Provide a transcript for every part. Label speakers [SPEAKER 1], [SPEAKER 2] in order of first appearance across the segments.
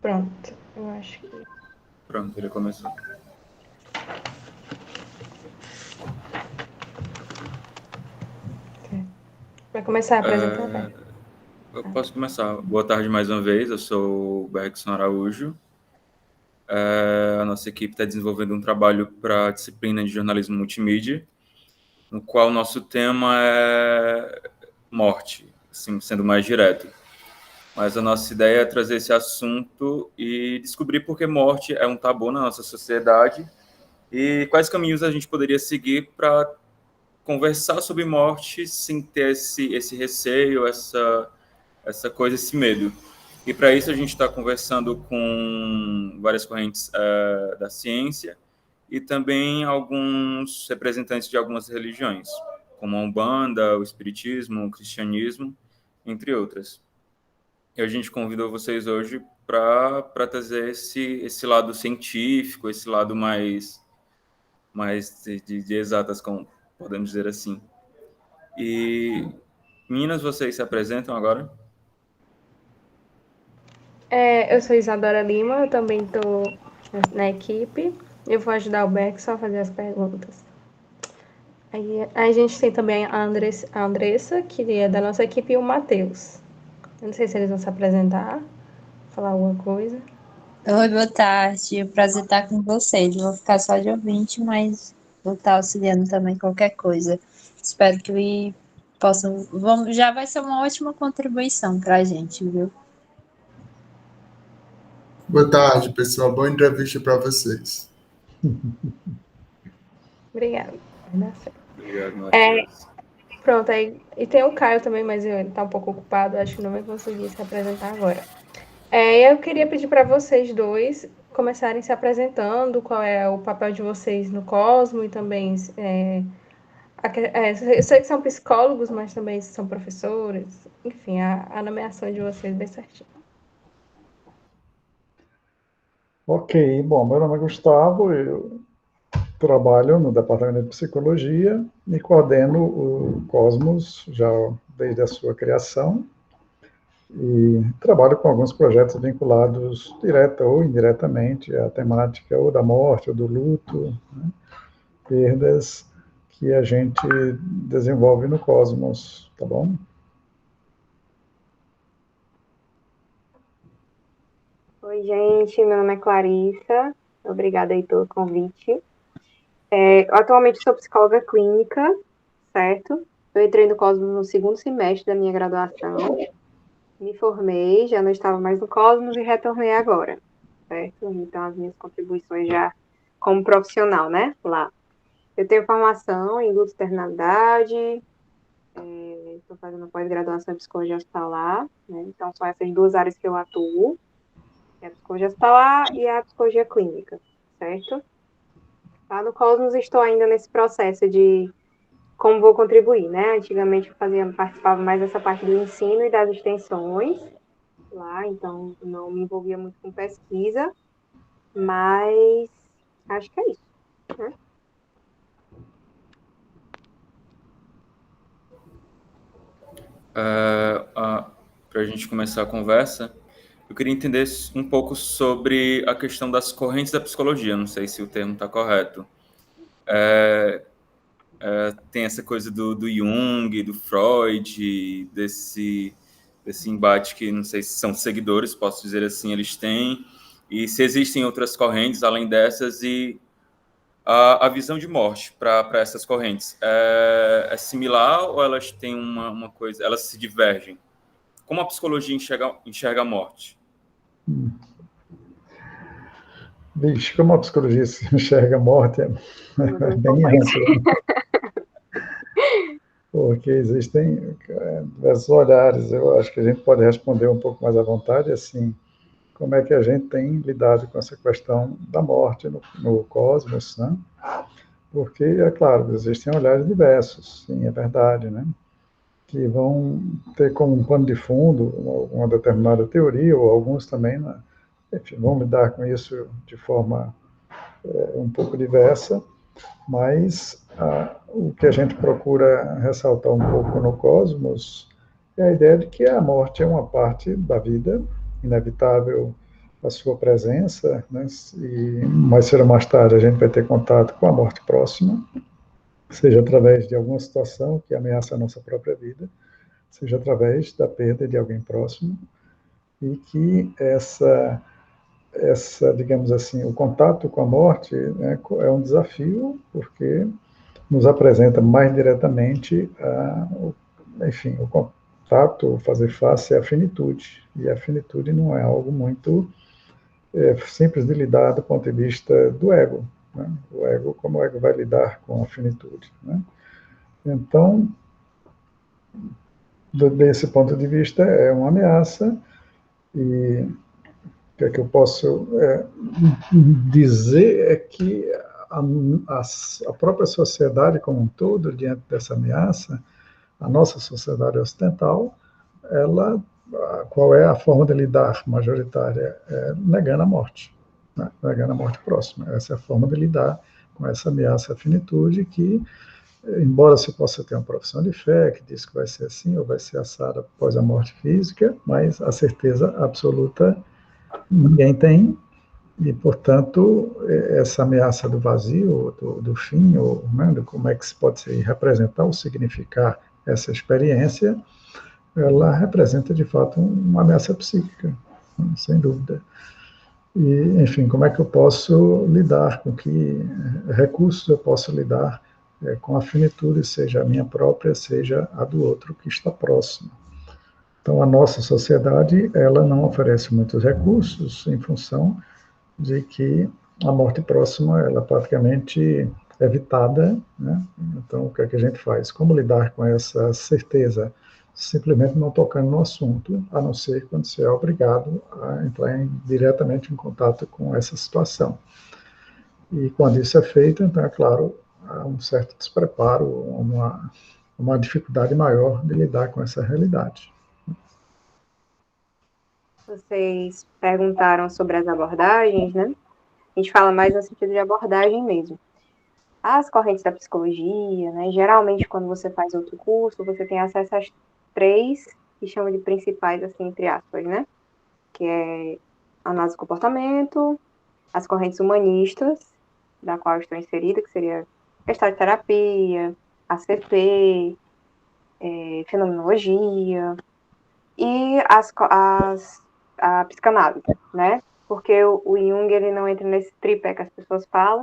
[SPEAKER 1] Pronto, eu acho que...
[SPEAKER 2] Pronto, ele começou.
[SPEAKER 1] Vai começar a apresentar, né?
[SPEAKER 2] Eu posso começar. Boa tarde mais uma vez, eu sou o Bergson Araújo. A nossa equipe está desenvolvendo um trabalho para a disciplina de jornalismo multimídia, no qual o nosso tema é morte, assim, sendo mais direto. Mas a nossa ideia é trazer esse assunto e descobrir por que morte é um tabu na nossa sociedade e quais caminhos a gente poderia seguir para conversar sobre morte sem ter esse receio, essa coisa, esse medo. E para isso a gente está conversando com várias correntes da ciência e também alguns representantes de algumas religiões, como a Umbanda, o Espiritismo, o Cristianismo, entre outras. E a gente convidou vocês hoje para trazer esse lado científico, esse lado mais de exatas, como podemos dizer assim. E, meninas, vocês se apresentam agora?
[SPEAKER 1] Eu sou Isadora Lima, eu também estou na equipe. Eu vou ajudar o Beck a fazer as perguntas. Aí a gente tem também a Andressa, que é da nossa equipe, e o Matheus. Eu não sei se eles vão se apresentar, falar alguma coisa.
[SPEAKER 3] Oi, boa tarde. Prazer estar com vocês. Vou ficar só de ouvinte, mas vou estar auxiliando também qualquer coisa. Espero que possam. Já vai ser uma ótima contribuição para a gente, viu?
[SPEAKER 4] Boa tarde, pessoal. Boa entrevista para vocês.
[SPEAKER 1] Obrigada. Vai dar certo.
[SPEAKER 2] Obrigado, Matheus.
[SPEAKER 1] Pronto, aí. E tem o Caio também, mas ele está um pouco ocupado, acho que não vai conseguir se apresentar agora. Eu queria pedir para vocês dois começarem se apresentando, qual é o papel de vocês no Cosmo e também. Eu sei que são psicólogos, mas também são professores. Enfim, a nomeação de vocês bem certinho.
[SPEAKER 5] Ok, bom, meu nome é Gustavo, eu trabalho no Departamento de Psicologia e coordeno o Cosmos já desde a sua criação e trabalho com alguns projetos vinculados direta ou indiretamente à temática ou da morte ou do luto, né, perdas que a gente desenvolve no Cosmos, tá bom?
[SPEAKER 6] Oi, gente, meu nome é Clarissa, obrigada aí pelo convite. Atualmente sou psicóloga clínica, certo? Eu entrei no Cosmos no segundo semestre da minha graduação, me formei, já não estava mais no Cosmos e retornei agora, certo? Então, as minhas contribuições já como profissional, né, lá. Eu tenho formação em luto e eternidade, estou fazendo pós-graduação em psicologia hospitalar, né? Então, são essas duas áreas que eu atuo. É a psicologia hospitalar e a psicologia clínica, certo? Lá no Cosmos estou ainda nesse processo de como vou contribuir, né? Antigamente eu participava mais dessa parte do ensino e das extensões lá, então não me envolvia muito com pesquisa, mas acho que é isso, né?
[SPEAKER 2] Para a gente começar a conversa, eu queria entender um pouco sobre a questão das correntes da psicologia. Não sei se o termo está correto. Tem essa coisa do Jung, do Freud, desse embate que não sei se são seguidores, posso dizer assim, eles têm, e se existem outras correntes além dessas, e a visão de morte para essas correntes é similar ou elas têm uma coisa, elas se divergem? Como a psicologia enxerga a morte?
[SPEAKER 5] Vixe, como a psicologia se enxerga a morte é bem amplo, porque existem diversos olhares. Eu acho que a gente pode responder um pouco mais à vontade, assim, como é que a gente tem lidado com essa questão da morte no cosmos, né? Porque, é claro, existem olhares diversos, sim, é verdade, né? Que vão ter como um pano de fundo uma determinada teoria, ou alguns também, né? Enfim, vão lidar com isso de forma um pouco diversa, mas o que a gente procura ressaltar um pouco no Cosmos é a ideia de que a morte é uma parte da vida, inevitável a sua presença, né? E mais cedo ou mais tarde a gente vai ter contato com a morte próxima, seja através de alguma situação que ameaça a nossa própria vida, seja através da perda de alguém próximo, e que digamos assim, o contato com a morte, né, é um desafio, porque nos apresenta mais diretamente enfim, o contato, fazer face à finitude, e a finitude não é algo muito simples de lidar do ponto de vista do ego, né? O ego, como o ego vai lidar com a finitude, né? Então, desse ponto de vista, é uma ameaça, e o que é que eu posso dizer é que a própria sociedade como um todo, diante dessa ameaça, a nossa sociedade ocidental, qual é a forma de lidar majoritária? É negando a morte, né? Negando a morte próxima. Essa é a forma de lidar com essa ameaça à finitude que, embora se possa ter uma profissão de fé que diz que vai ser assim ou vai ser assada após a morte física, mas a certeza absoluta ninguém tem, e, portanto, essa ameaça do vazio, do fim, ou, né, de como é que se pode representar ou significar essa experiência, ela representa, de fato, uma ameaça psíquica, né, sem dúvida. E, enfim, como é que eu posso lidar, com que recursos eu posso lidar com a finitude, seja a minha própria, seja a do outro que está próximo. Então, a nossa sociedade, ela não oferece muitos recursos em função de que a morte próxima, ela é praticamente evitada, né? Então, o que é que a gente faz? Como lidar com essa certeza? Simplesmente não tocando no assunto, a não ser quando você é obrigado a entrar diretamente em contato com essa situação. E quando isso é feito, então, é claro, há um certo despreparo, uma dificuldade maior de lidar com essa realidade.
[SPEAKER 6] Vocês perguntaram sobre as abordagens, né? A gente fala mais no sentido de abordagem mesmo. As correntes da psicologia, né? Geralmente, quando você faz outro curso, você tem acesso às 3 que chamam de principais, assim, entre aspas, né? Que é a análise do comportamento, as correntes humanistas, da qual eu estou inserida, que seria gestalt terapia, ACP, fenomenologia, e a psicanálise, né? Porque o Jung, ele não entra nesse tripé que as pessoas falam,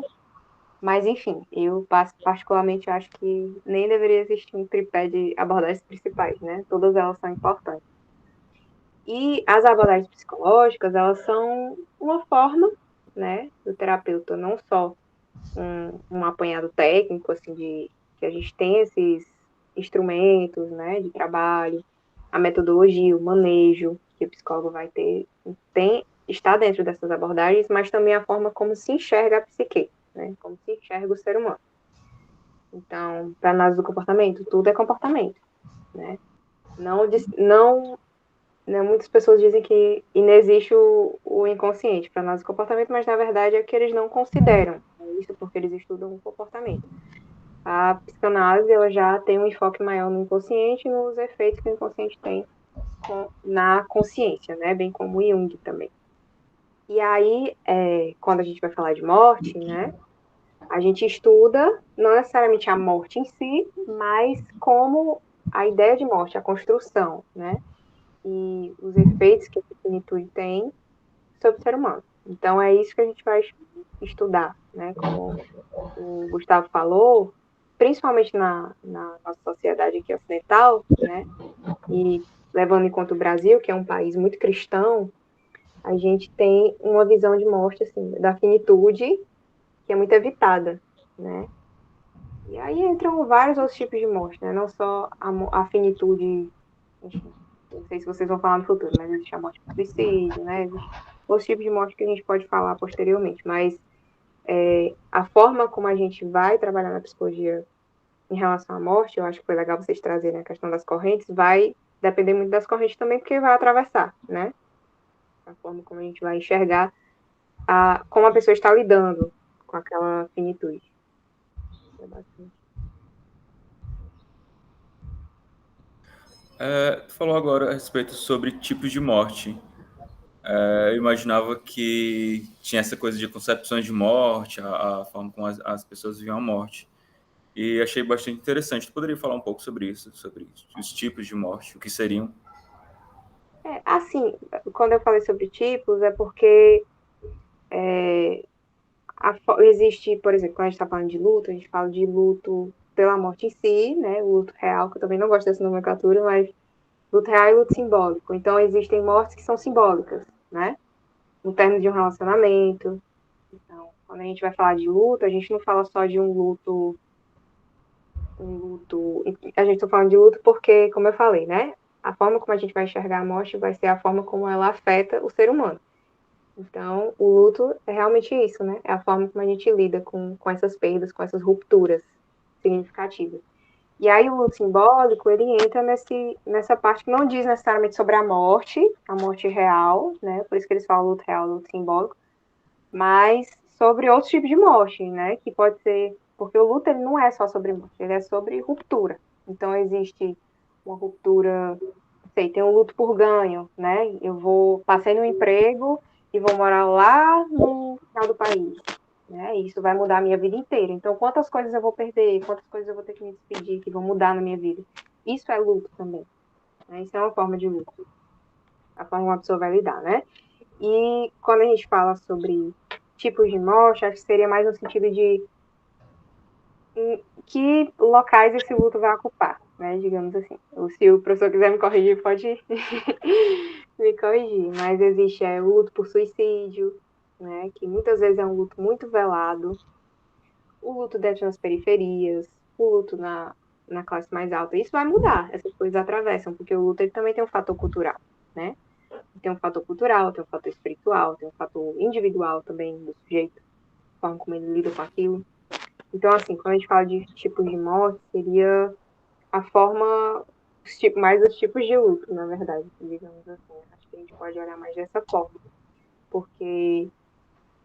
[SPEAKER 6] mas, enfim, eu particularmente acho que nem deveria existir um tripé de abordagens principais, né? Todas elas são importantes. E as abordagens psicológicas, elas são uma forma, né, do terapeuta, não só um apanhado técnico, assim, de que a gente tem esses instrumentos, né, de trabalho, a metodologia, o manejo que o psicólogo vai ter, está dentro dessas abordagens, mas também a forma como se enxerga a psique, né, como se enxerga o ser humano. Então, para análise do comportamento, tudo é comportamento, né? Muitas pessoas dizem que inexiste o inconsciente para análise do comportamento, mas na verdade é que eles não consideram isso porque eles estudam o comportamento. A psicanálise, ela já tem um enfoque maior no inconsciente e nos efeitos que o inconsciente tem na consciência, né? Bem como o Jung também. E aí, quando a gente vai falar de morte, né? A gente estuda não necessariamente a morte em si, mas como a ideia de morte, a construção, né? E os efeitos que a finitude tem sobre o ser humano. Então, é isso que a gente vai estudar, né? Como o Gustavo falou, principalmente na nossa sociedade aqui ocidental, né? E levando em conta o Brasil, que é um país muito cristão, a gente tem uma visão de morte, assim, da finitude, que é muito evitada, né? E aí entram vários outros tipos de morte, né? Não só a finitude, enfim, não sei se vocês vão falar no futuro, mas existe a morte por suicídio, né? Existe outros tipos de morte que a gente pode falar posteriormente, mas a forma como a gente vai trabalhar na psicologia em relação à morte, eu acho que foi legal vocês trazerem a questão das correntes, vai depender muito das correntes também, porque vai atravessar, né? A forma como a gente vai enxergar como a pessoa está lidando com aquela finitude. É bastante.
[SPEAKER 2] Tu falou agora a respeito sobre tipos de morte. eu imaginava que tinha essa coisa de concepções de morte, a forma como as pessoas viam a morte. E achei bastante interessante. Tu poderia falar um pouco sobre isso, sobre os tipos de morte, o que seriam?
[SPEAKER 6] Assim, quando eu falei sobre tipos, é porque existe, por exemplo, quando a gente está falando de luto, a gente fala de luto pela morte em si, né? O luto real, que eu também não gosto dessa nomenclatura, mas luto real e luto simbólico. Então, existem mortes que são simbólicas, né? No término de um relacionamento. Então, quando a gente vai falar de luto, a gente não fala só de um luto. A gente está falando de luto porque, como eu falei, né? A forma como a gente vai enxergar a morte vai ser a forma como ela afeta o ser humano. Então, o luto é realmente isso, né? É a forma como a gente lida com essas perdas, com essas rupturas significativas. E aí, o luto simbólico, ele entra nessa parte que não diz necessariamente sobre a morte real, né? Por isso que eles falam luto real, luto simbólico, mas sobre outros tipos de morte, né? Que pode ser... Porque o luto, ele não é só sobre morte, ele é sobre ruptura. Então, existe uma ruptura... Sei, tem um luto por ganho, né? Passei no emprego e vou morar lá no final do país, né? E isso vai mudar a minha vida inteira. Então, quantas coisas eu vou perder? Quantas coisas eu vou ter que me despedir que vão mudar na minha vida? Isso é luto também, né? Isso é uma forma de luto. A forma como a pessoa vai lidar, né? E quando a gente fala sobre tipos de morte, acho que seria mais no sentido de em que locais esse luto vai ocupar, né? Digamos assim. Ou se o professor quiser me corrigir, pode me corrigir. Mas existe o luto por suicídio, né? Que muitas vezes é um luto muito velado. O luto deve nas periferias, o luto na classe mais alta. Isso vai mudar, essas coisas atravessam, porque o luto ele também tem um fator cultural, né? Tem um fator cultural, tem um fator espiritual, tem um fator individual também do sujeito, a forma como ele lida com aquilo. Então, assim, quando a gente fala de tipos de morte, seria a forma, mais os tipos de luto, na verdade, digamos assim. Acho que a gente pode olhar mais dessa forma. Porque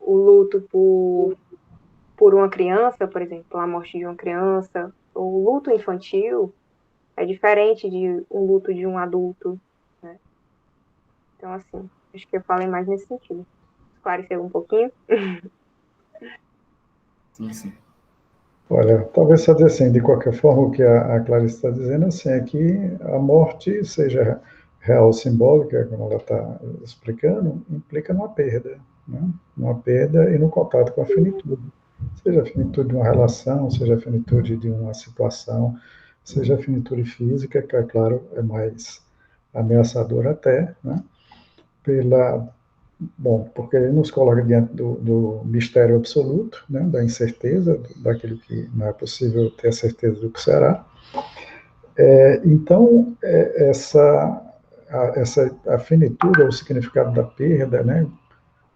[SPEAKER 6] o luto por uma criança, por exemplo, a morte de uma criança, o luto infantil é diferente de um luto de um adulto, né? Então, assim, acho que eu falei mais nesse sentido. Esclareceu um pouquinho?
[SPEAKER 2] Sim, sim.
[SPEAKER 5] Olha, talvez só dizer assim, de qualquer forma, o que a Clarice está dizendo assim, é que a morte, seja real ou simbólica, como ela está explicando, implica numa perda, né? Numa perda e no contato com a finitude. Seja a finitude de uma relação, seja a finitude de uma situação, seja a finitude física, que, é claro, é mais ameaçadora até, né? Bom, porque ele nos coloca diante do mistério absoluto, né, da incerteza, daquilo que não é possível ter a certeza do que será. Então, essa finitude ou o significado da perda, né,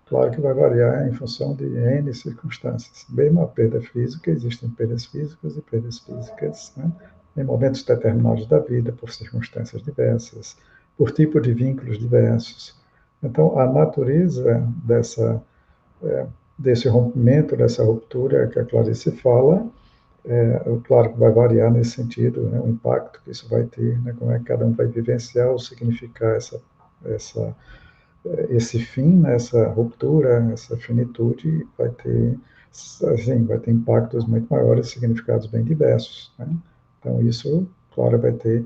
[SPEAKER 5] claro que vai variar em função de N circunstâncias. Mesmo a perda física, existem perdas físicas e perdas físicas, né, em momentos determinados da vida, por circunstâncias diversas, por tipo de vínculos diversos. Então, a natureza desse rompimento, dessa ruptura que a Clarice fala, claro que vai variar nesse sentido, né, o impacto que isso vai ter, né, como é que cada um vai vivenciar ou significar esse fim, né, essa ruptura, essa finitude, vai ter, assim, vai ter impactos muito maiores, significados bem diversos, né? Então, isso, claro, vai ter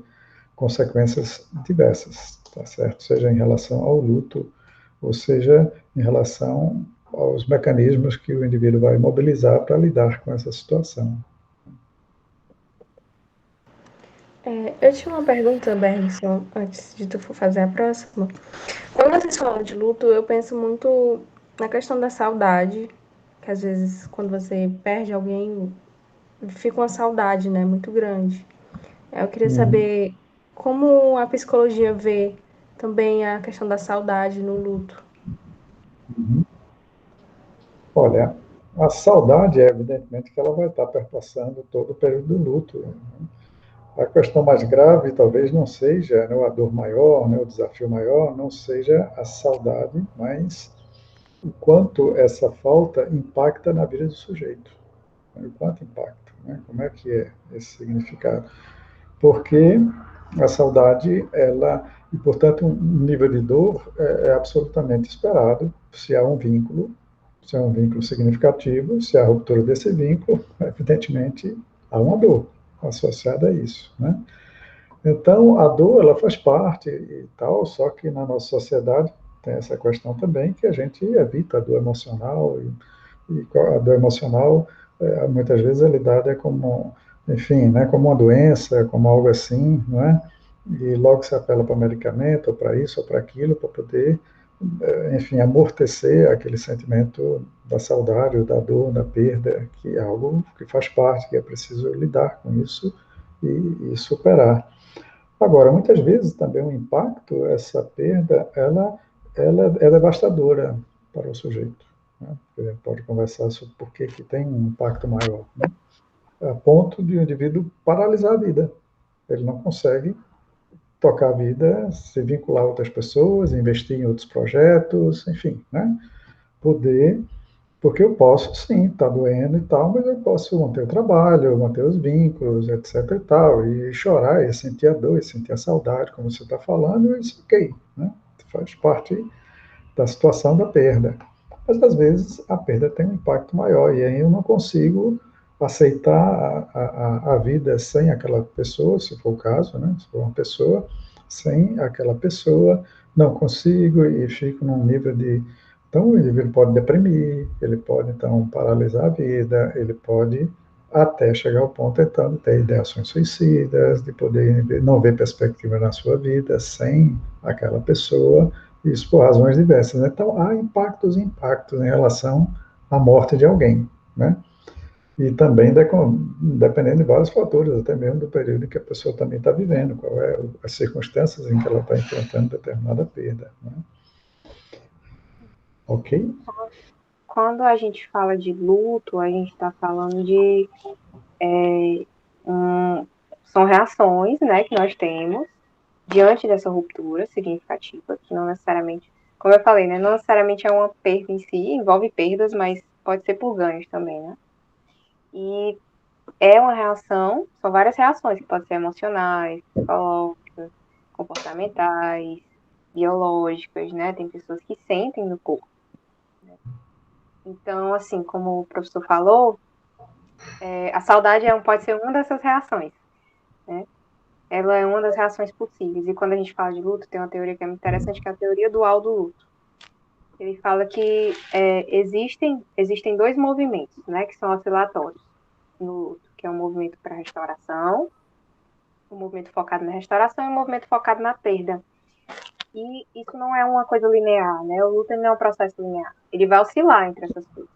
[SPEAKER 5] consequências diversas, tá certo? Seja em relação ao luto, ou seja em relação aos mecanismos que o indivíduo vai mobilizar para lidar com essa situação.
[SPEAKER 1] Eu tinha uma pergunta, Bergson, antes de tu for fazer a próxima. Quando vocês falam de luto, eu penso muito na questão da saudade, que às vezes quando você perde alguém, fica uma saudade, né, muito grande. Eu queria saber como a psicologia vê também a questão da saudade no luto.
[SPEAKER 5] Olha, a saudade, evidentemente, que ela vai estar perpassando todo o período do luto, né? A questão mais grave talvez não seja, né, a dor maior, né, o desafio maior, não seja a saudade, mas o quanto essa falta impacta na vida do sujeito. Né, o quanto impacta, né? Como é que é esse significado? Porque a saudade, ela E, portanto, um nível de dor é absolutamente esperado se há um vínculo, se é um vínculo significativo, se há a ruptura desse vínculo, evidentemente há uma dor associada a isso, né? Então, a dor, ela faz parte e tal, só que na nossa sociedade tem essa questão também que a gente evita a dor emocional e a dor emocional, muitas vezes, é lidada como, enfim, né, como uma doença, como algo assim, não é? E logo se apela para medicamento, ou para isso, ou para aquilo, para poder, enfim, amortecer aquele sentimento da saudade, da dor, da perda, que é algo que faz parte, que é preciso lidar com isso e superar. Agora, muitas vezes também o impacto, essa perda, ela é devastadora para o sujeito, né? A gente pode conversar sobre por que tem um impacto maior, né? A ponto de o indivíduo paralisar a vida. Ele não consegue tocar a vida, se vincular a outras pessoas, investir em outros projetos, enfim, né? Poder, porque eu posso, sim, tá doendo e tal, mas eu posso manter o trabalho, manter os vínculos, etc e tal, e chorar, e sentir a dor, e sentir a saudade, como você está falando, isso ok, né? Faz parte da situação da perda. Mas, às vezes, a perda tem um impacto maior, e aí eu não consigo aceitar a vida sem aquela pessoa, se for o caso, né? Se for uma pessoa, sem aquela pessoa, não consigo e fico num nível de... Então, o indivíduo pode deprimir, ele pode, então, paralisar a vida, ele pode até chegar ao ponto, então, de ter ideações suicidas, de poder não ver perspectiva na sua vida sem aquela pessoa, isso por razões diversas, né? Então, há impactos e impactos em relação à morte de alguém, né? E também dependendo de vários fatores, até mesmo do período em que a pessoa também está vivendo, qual é as circunstâncias em que ela está enfrentando determinada perda, né? Ok?
[SPEAKER 6] Quando a gente fala de luto, a gente está falando de são reações, né, que nós temos diante dessa ruptura significativa, que não necessariamente, como eu falei, né, não necessariamente é uma perda em si, envolve perdas, mas pode ser por ganhos também, né? E é uma reação, são várias reações que podem ser emocionais, psicológicas, comportamentais, biológicas, né? Tem pessoas que sentem no corpo. Né? Então, assim, como o professor falou, a saudade pode ser uma dessas reações, né? Ela é uma das reações possíveis. E quando a gente fala de luto, tem uma teoria que é muito interessante, que é a teoria dual do luto. Ele fala que existem dois movimentos, né, que são oscilatórios no luto, que é um movimento para restauração, um movimento focado na restauração e um movimento focado na perda. E isso não é uma coisa linear, né? O luto não é um processo linear. Ele vai oscilar entre essas coisas.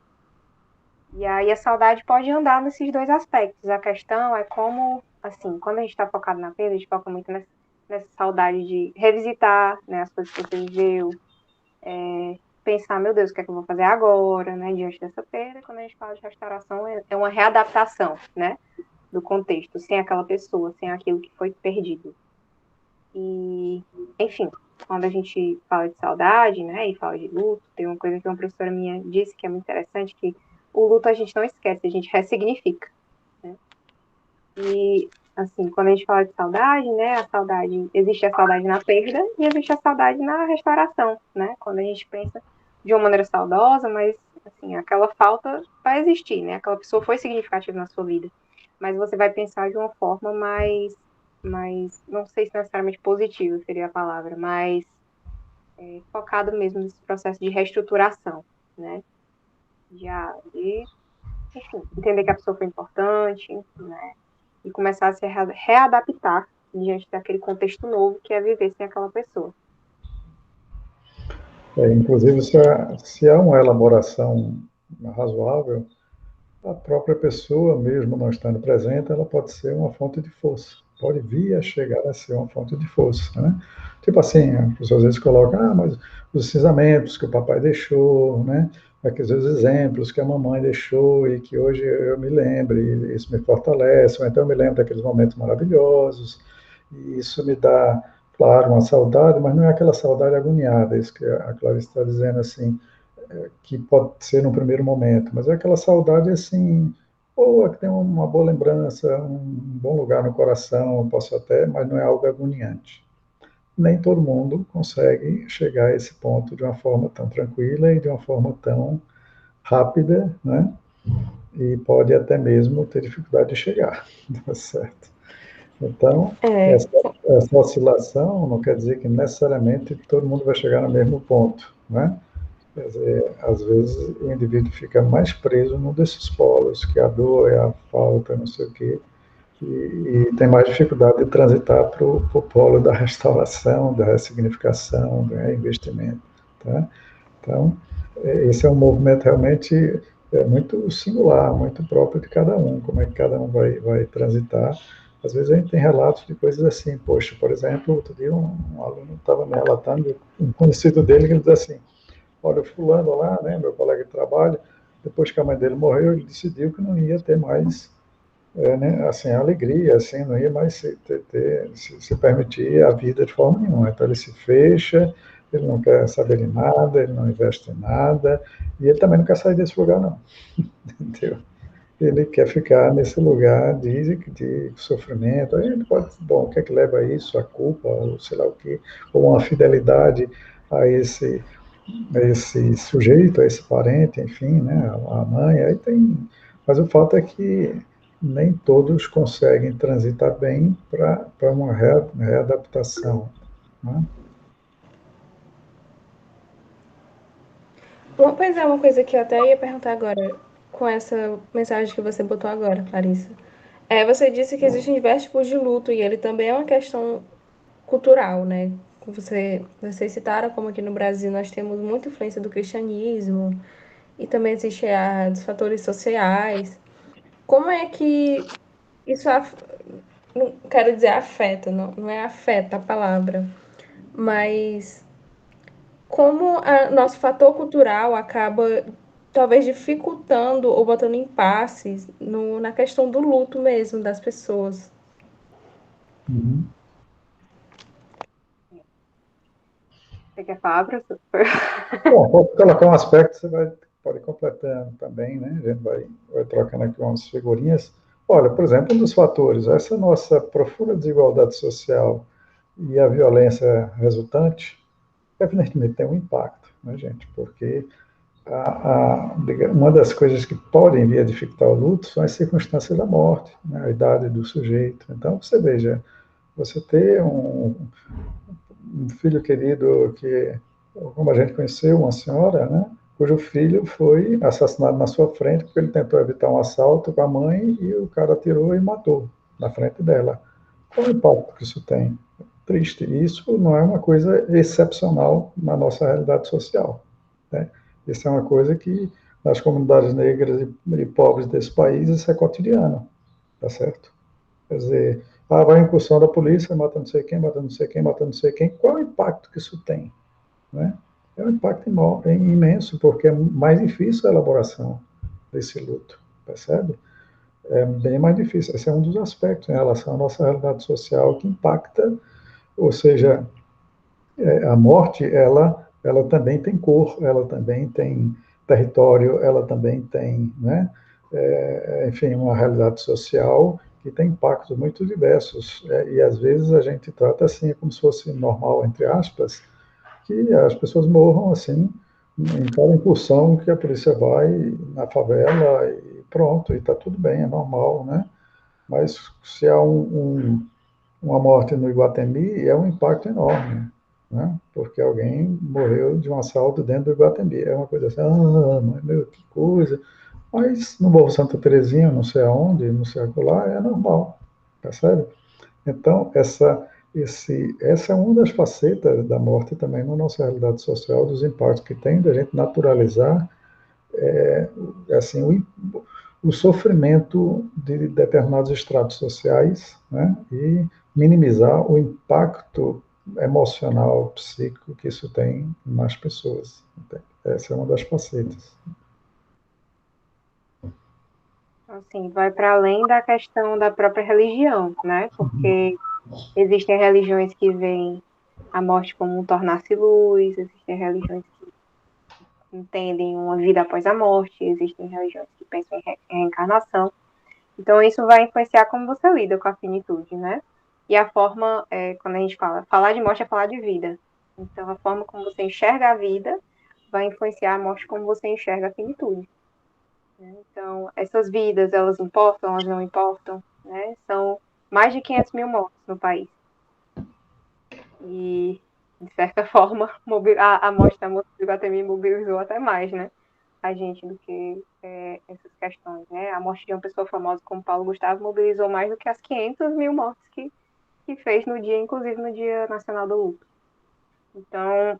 [SPEAKER 6] E aí a saudade pode andar nesses dois aspectos. A questão é como, assim, quando a gente está focado na perda, a gente foca muito nessa saudade de revisitar, né, as coisas que você viveu, pensar, meu Deus, o que é que eu vou fazer agora, né, diante dessa perda. Quando a gente fala de restauração, é uma readaptação, né, do contexto, sem aquela pessoa, sem aquilo que foi perdido. E, enfim, quando a gente fala de saudade, né, e fala de luto, tem uma coisa que uma professora minha disse que é muito interessante, que o luto a gente não esquece, a gente ressignifica, né? E, assim, quando a gente fala de saudade, né, existe a saudade na perda e existe a saudade na restauração, né? Quando a gente pensa de uma maneira saudosa, mas, assim, aquela falta vai existir, né? Aquela pessoa foi significativa na sua vida, mas você vai pensar de uma forma mais não sei se necessariamente positiva seria a palavra, mas focado mesmo nesse processo de reestruturação, né? De enfim, entender que a pessoa foi importante, né? E começar a se readaptar diante daquele contexto novo que é viver sem aquela pessoa.
[SPEAKER 5] Inclusive, se há uma elaboração razoável, a própria pessoa, mesmo não estando presente, ela pode ser uma fonte de força. Pode vir a chegar a ser uma fonte de força, né? Tipo assim, as pessoas às vezes colocam, mas os ensinamentos que o papai deixou, né? Aqueles exemplos que a mamãe deixou e que hoje eu me lembro, e isso me fortalece, ou então eu me lembro daqueles momentos maravilhosos, e isso me dá, claro, uma saudade, mas não é aquela saudade agoniada, isso que a Clarice está dizendo assim, que pode ser no primeiro momento, mas é aquela saudade assim, ou que tem uma boa lembrança, um bom lugar no coração, eu posso até, mas não é algo agoniante. nem todo mundo consegue chegar a esse ponto de uma forma tão tranquila e de uma forma tão rápida, né? E pode até mesmo ter dificuldade de chegar, tá certo? Então,
[SPEAKER 1] É,
[SPEAKER 5] essa oscilação não quer dizer que necessariamente todo mundo vai chegar no mesmo ponto, né? Quer dizer, às vezes o indivíduo fica mais preso num desses polos, que a dor, é a falta, não sei o quê, e tem mais dificuldade de transitar para o polo da restauração, da ressignificação, do reinvestimento, tá? Então, esse é um movimento realmente muito singular, muito próprio de cada um, como é que cada um vai transitar. Às vezes a gente tem relatos de coisas assim, poxa, por exemplo, outro dia um aluno estava me relatando, um conhecido dele, que ele diz assim, olha, o fulano lá, né, meu colega de trabalho, depois que a mãe dele morreu, ele decidiu que não ia ter mais né, assim, alegria, assim, não ia mais se permitir a vida de forma nenhuma. Então ele se fecha, ele não quer saber de nada, ele não investe em nada, e ele também não quer sair desse lugar, não. Entendeu? Ele quer ficar nesse lugar de sofrimento. Aí ele pode, bom, o que é que leva a isso? A culpa, ou sei lá o quê, ou uma fidelidade a esse sujeito, a esse parente, enfim, né, a mãe, aí tem. Mas o fato é que nem todos conseguem transitar bem para uma readaptação. Né?
[SPEAKER 1] pois é, uma coisa que eu até ia perguntar agora, com essa mensagem que você botou agora, Clarissa. Você disse que existem diversos tipos de luto e ele também é uma questão cultural, né? Vocês citaram como aqui no Brasil nós temos muita influência do cristianismo e também existe os fatores sociais. Como é que isso, não quero dizer afeta, não é afeta a palavra, mas como nosso fator cultural acaba talvez dificultando ou botando impasses na questão do luto mesmo das pessoas.
[SPEAKER 5] Uhum.
[SPEAKER 6] Você quer falar, professor?
[SPEAKER 5] Bom, pode colocar um aspecto, pode ir completando também, né? A gente vai trocando aqui umas figurinhas. Olha, por exemplo, um dos fatores, essa nossa profunda desigualdade social e a violência resultante, evidentemente tem um impacto, né, gente? Porque uma das coisas que podem vir a dificultar o luto são as circunstâncias da morte, né, a idade do sujeito. Então, você veja, você ter um filho querido que, como a gente conheceu, uma senhora, né, cujo filho foi assassinado na sua frente porque ele tentou evitar um assalto com a mãe e o cara atirou e matou na frente dela. Qual o impacto que isso tem? Triste. Isso não é uma coisa excepcional na nossa realidade social. Né? Isso é uma coisa que nas comunidades negras e pobres desse país isso é cotidiano, tá certo? Quer dizer, vai a incursão da polícia, mata não sei quem, mata não sei quem, mata não sei quem. Qual é o impacto que isso tem? Né? É um impacto imenso, porque é mais difícil a elaboração desse luto, percebe? É bem mais difícil. Esse é um dos aspectos em relação à nossa realidade social que impacta, ou seja, a morte, ela também tem cor, ela também tem território, ela também tem, né, enfim, uma realidade social que tem impactos muito diversos. E às vezes a gente trata assim, como se fosse normal, entre aspas, que as pessoas morram assim, em cada incursão que a polícia vai na favela e pronto, e está tudo bem, é normal, né? Mas se há uma morte no Iguatemi, é um impacto enorme, né? Porque alguém morreu de um assalto dentro do Iguatemi. É uma coisa assim, mas meu, que coisa. Mas no Morro Santa Terezinha, não sei aonde, não sei acolá, é normal, percebe? Então, essa é uma das facetas da morte também na nossa realidade social, dos impactos que tem da gente naturalizar assim, o sofrimento de determinados estratos sociais, né, e minimizar o impacto emocional, psíquico que isso tem nas pessoas. Essa é uma das facetas.
[SPEAKER 6] Assim, vai para além da questão da própria religião, né? Porque existem religiões que veem a morte como um tornar-se luz, existem religiões que entendem uma vida após a morte, existem religiões que pensam em reencarnação. Então, isso vai influenciar como você lida com a finitude, né? E a forma, quando a gente falar de morte é falar de vida. Então, a forma como você enxerga a vida vai influenciar a morte como você enxerga a finitude. Né? Então, essas vidas, elas importam, elas não importam, né? São mais de 500 mil mortes no país. E, de certa forma, a morte da moça de Guatemi mobilizou até mais, né? A gente do que essas questões, né? A morte de uma pessoa famosa como Paulo Gustavo mobilizou mais do que as 500 mil mortes que fez no dia, inclusive no Dia Nacional do Luto. Então,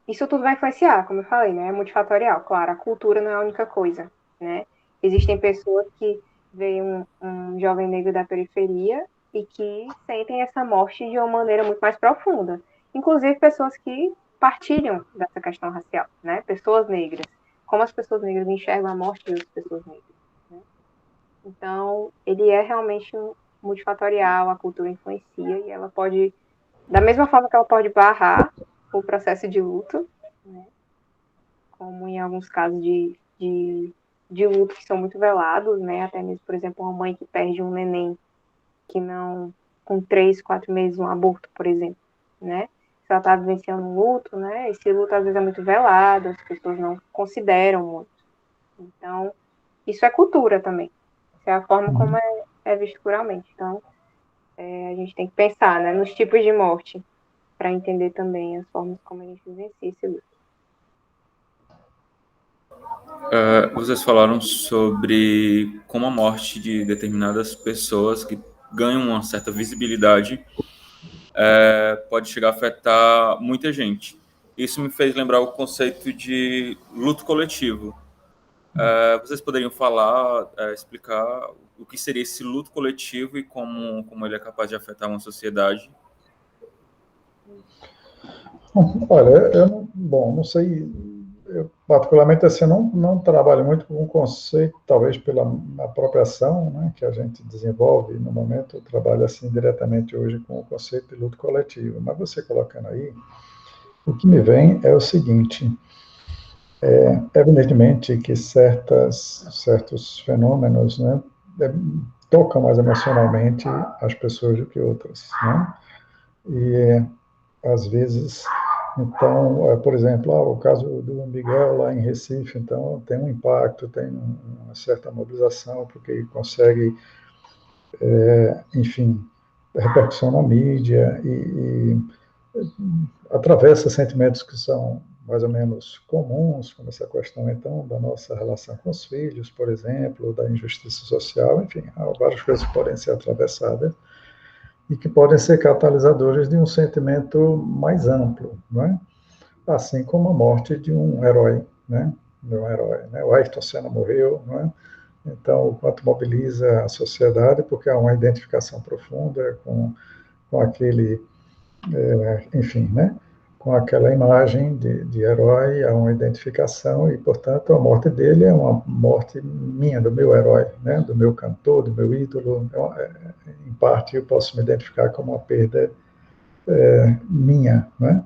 [SPEAKER 6] isso tudo vai influenciar, como eu falei, né? É multifatorial. Claro, a cultura não é a única coisa, né? Existem pessoas que veem um jovem negro da periferia e que sentem essa morte de uma maneira muito mais profunda. Inclusive pessoas que partilham dessa questão racial, né? Pessoas negras. Como as pessoas negras enxergam a morte de outras pessoas negras. Né? Então, ele é realmente multifatorial, a cultura influencia e ela pode, da mesma forma que ela pode barrar o processo de luto, né? Como em alguns casos de luto que são muito velados, né? Até mesmo, por exemplo, uma mãe que perde um neném que não, com 3, 4 meses, um aborto, por exemplo, né? Se ela está vivenciando um luto, né? Esse luto às vezes é muito velado, as pessoas não consideram muito. Então, isso é cultura também. Isso é a forma como é visto culturalmente. Então, a gente tem que pensar, né, nos tipos de morte para entender também as formas como a gente vivencia esse luto.
[SPEAKER 2] Vocês falaram sobre como a morte de determinadas pessoas que ganham uma certa visibilidade pode chegar a afetar muita gente. Isso me fez lembrar o conceito de luto coletivo. Vocês poderiam falar, explicar o que seria esse luto coletivo e como ele é capaz de afetar uma sociedade?
[SPEAKER 5] Olha, não sei, eu particularmente assim, não trabalho muito com o conceito, talvez pela própria ação, né, que a gente desenvolve no momento, eu trabalho assim diretamente hoje com o conceito de luto coletivo, mas você colocando aí, o que me vem é o seguinte, evidentemente que certos fenômenos, né, tocam mais emocionalmente as pessoas do que outras, né, e às vezes, então, por exemplo, o caso do Miguel lá em Recife, então tem um impacto, tem uma certa mobilização, porque consegue, enfim, repercussão na mídia e atravessa sentimentos que são mais ou menos comuns, como essa questão, então, da nossa relação com os filhos, por exemplo, da injustiça social, enfim, há várias coisas que podem ser atravessadas e que podem ser catalisadores de um sentimento mais amplo, não é? Assim como a morte de um herói, né? De um herói, né? O Ayrton Senna morreu, não é? Então, o quanto mobiliza a sociedade, porque há uma identificação profunda com aquele, enfim, né? Com aquela imagem de herói, há uma identificação e, portanto, a morte dele é uma morte minha, do meu herói, né? Do meu cantor, do meu ídolo. Em parte, eu posso me identificar como uma perda minha, né?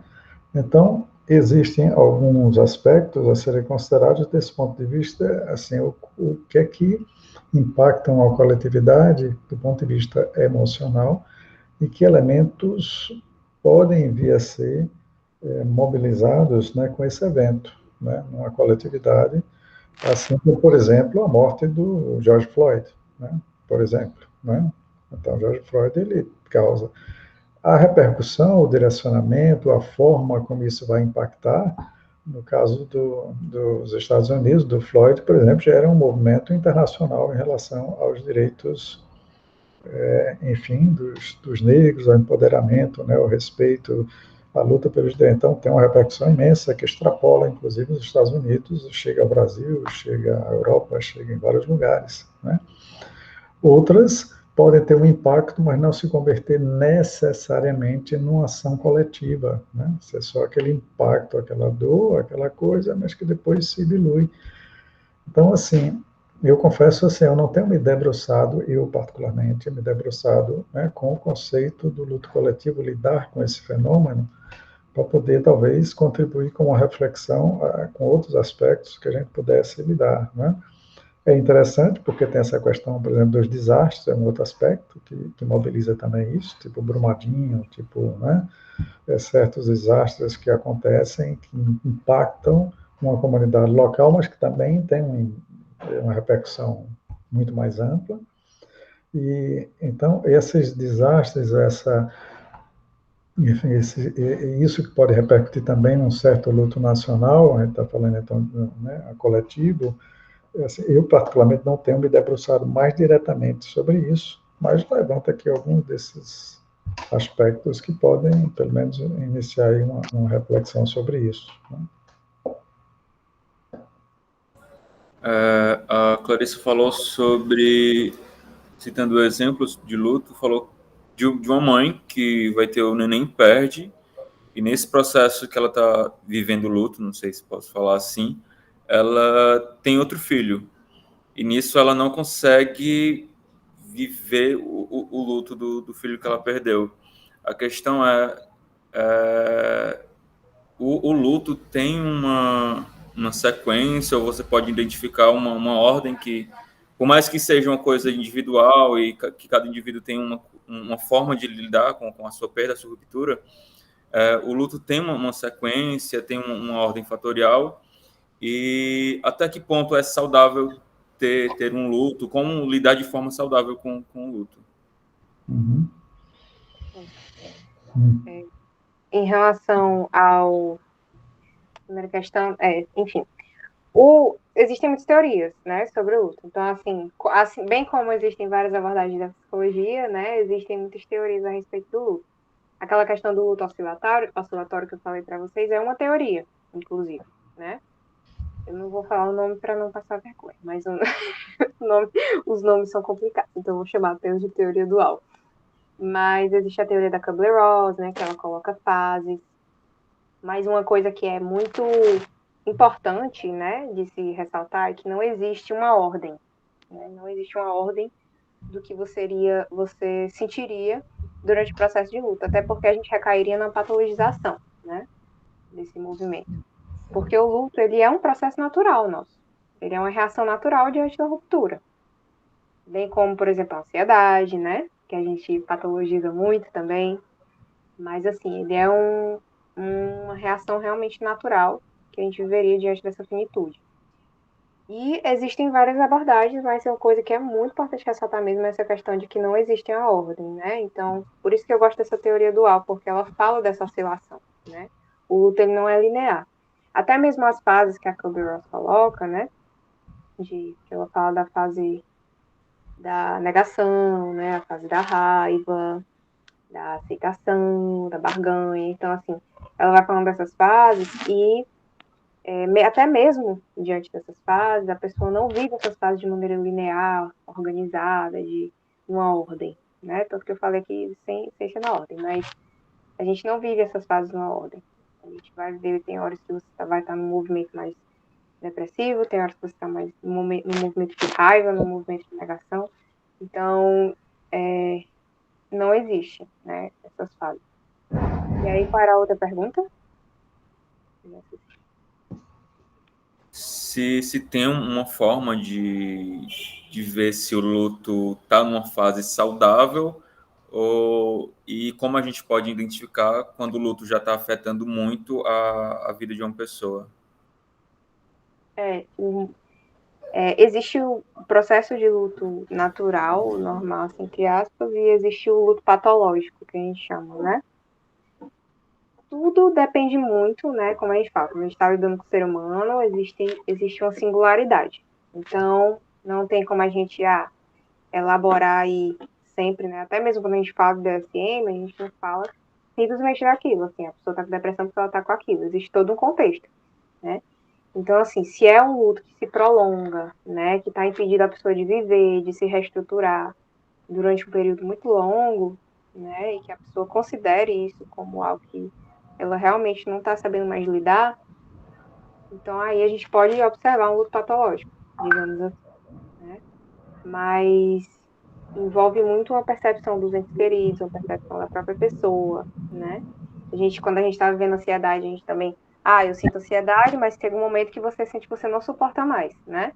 [SPEAKER 5] Então, existem alguns aspectos a serem considerados desse ponto de vista, assim, o que é que impactam a coletividade do ponto de vista emocional e que elementos podem vir a ser mobilizados, né, com esse evento, né, numa coletividade, assim como, por exemplo, a morte do George Floyd, né, por exemplo, né? Então, George Floyd, ele causa a repercussão, o direcionamento, a forma como isso vai impactar, no caso dos Estados Unidos, do Floyd, por exemplo, já era um movimento internacional em relação aos direitos, enfim, dos negros, ao empoderamento, né, ao respeito, à luta pelos direitos. Então, tem uma repercussão imensa que extrapola, inclusive, os Estados Unidos, chega ao Brasil, chega à Europa, chega em vários lugares, né? Outras podem ter um impacto, mas não se converter necessariamente numa ação coletiva, né? Isso é só aquele impacto, aquela dor, aquela coisa, mas que depois se dilui. Então, assim, eu confesso assim, eu não tenho me debruçado, eu particularmente, me debruçado, né, com o conceito do luto coletivo, lidar com esse fenômeno, para poder, talvez, contribuir com uma reflexão com outros aspectos que a gente pudesse lidar, né? é interessante porque tem essa questão, por exemplo, dos desastres, é um outro aspecto que mobiliza também isso, tipo Brumadinho, tipo, né, certos desastres que acontecem, que impactam uma comunidade local, mas que também tem uma repercussão muito mais ampla. E então esses desastres, enfim, isso que pode repercutir também num certo luto nacional, a gente está falando então, né, coletivo. Assim, eu particularmente não tenho me debruçado mais diretamente sobre isso, mas levanto aqui alguns desses aspectos que podem, pelo menos, iniciar aí uma reflexão sobre isso, né?
[SPEAKER 2] A Clarissa falou sobre, citando exemplos de luto, falou de uma mãe que vai ter o neném perde, e nesse processo que ela está vivendo luto, não sei se posso falar assim, ela tem outro filho, e nisso ela não consegue viver o luto do filho que ela perdeu. A questão é o luto tem uma sequência, ou você pode identificar uma ordem que, por mais que seja uma coisa individual e que cada indivíduo tem uma forma de lidar com a sua perda, a sua ruptura, o luto tem uma sequência, tem uma ordem fatorial, e até que ponto é saudável ter um luto, como lidar de forma saudável com o luto.
[SPEAKER 5] Uhum.
[SPEAKER 6] Em relação ao primeira questão, enfim, existem muitas teorias, né, sobre o luto. Então, assim, bem como existem várias abordagens da psicologia, né, existem muitas teorias a respeito do luto. Aquela questão do luto oscilatório que eu falei para vocês é uma teoria, inclusive, né? Eu não vou falar o nome para não passar vergonha, mas os nomes são complicados, então eu vou chamar apenas de teoria dual. Mas existe a teoria da Kubler-Ross, né, que ela coloca fases. Mas uma coisa que é muito importante, né, de se ressaltar é que não existe uma ordem, né? Não existe uma ordem do que você sentiria durante o processo de luta, até porque a gente recairia na patologização, né, desse movimento. Porque o luto, ele é um processo natural nosso. Ele é uma reação natural diante da ruptura. Bem como, por exemplo, a ansiedade, né, que a gente patologiza muito também. Mas, assim, ele é uma reação realmente natural que a gente viveria diante dessa finitude. E existem várias abordagens, mas é uma coisa que é muito importante ressaltar mesmo essa questão de que não existe a ordem, né? Então, por isso que eu gosto dessa teoria dual, porque ela fala dessa oscilação, né? O luto, ele não é linear. Até mesmo as fases que a Kubler-Ross coloca, né? Que ela fala da fase da negação, né? A fase da raiva, da aceitação, da barganha. Então, assim, ela vai falando dessas fases e até mesmo diante dessas fases, a pessoa não vive essas fases de maneira linear, organizada, de uma ordem, né? Tanto que eu falei aqui sem ser na ordem, mas a gente não vive essas fases numa ordem. A gente vai viver, tem horas que você vai estar num movimento mais depressivo, tem horas que você está mais no movimento de raiva, no movimento de negação. Então, não existe, né, essas fases. E aí, qual era a outra pergunta?
[SPEAKER 2] Se tem uma forma de ver se o luto está numa fase saudável, e como a gente pode identificar quando o luto já está afetando muito a vida de uma pessoa.
[SPEAKER 6] Existe o processo de luto natural, normal, assim, entre aspas, e existe o luto patológico, que a gente chama, né? Tudo depende muito, né? Como a gente fala, quando a gente está lidando com o ser humano, existe uma singularidade. Então, não tem como a gente elaborar aí sempre, né? Até mesmo quando a gente fala do DSM, a gente não fala simplesmente daquilo, assim, a pessoa está com depressão porque ela está com aquilo. Existe todo um contexto, né? Então, assim, se é um luto que se prolonga, né, que está impedindo a pessoa de viver, de se reestruturar durante um período muito longo, né, e que a pessoa considere isso como algo que ela realmente não está sabendo mais lidar, então aí a gente pode observar um luto patológico, digamos assim, né? Mas envolve muito uma percepção dos entes queridos, uma percepção da própria pessoa, né? Quando a gente está vivendo ansiedade, a gente também eu sinto ansiedade, mas chega um momento que você sente que você não suporta mais, né?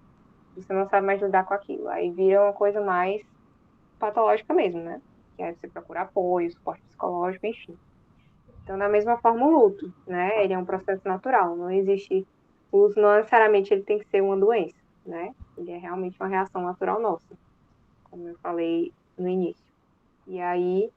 [SPEAKER 6] você não sabe mais lidar com aquilo. Aí vira uma coisa mais patológica mesmo, né? Que aí você procura apoio, suporte psicológico, enfim. Então, da mesma forma, o luto, né? Ele é um processo natural, não existe... O luto não necessariamente ele tem que ser uma doença, né? Ele é realmente uma reação natural nossa, como eu falei no início. E aí,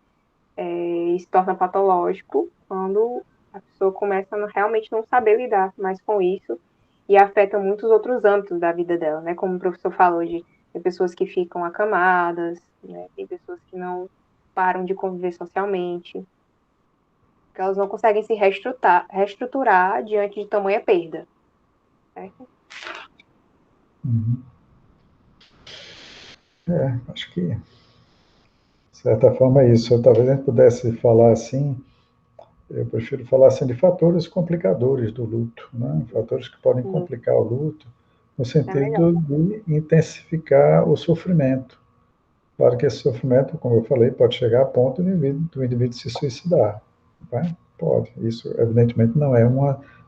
[SPEAKER 6] isso se torna patológico quando a pessoa começa a realmente não saber lidar mais com isso e afeta muitos outros âmbitos da vida dela, né? Como o professor falou, tem pessoas que ficam acamadas, né? Tem pessoas que não param de conviver socialmente, que elas não conseguem se reestruturar diante de tamanha perda, certo?
[SPEAKER 5] Uhum. Acho que, de certa forma, é isso. Talvez a gente pudesse falar assim, eu prefiro falar assim de fatores complicadores do luto, né? Fatores que podem complicar o luto, no sentido de intensificar o sofrimento. Claro que esse sofrimento, como eu falei, pode chegar a ponto do indivíduo se suicidar. Né? Pode. Isso, evidentemente, não é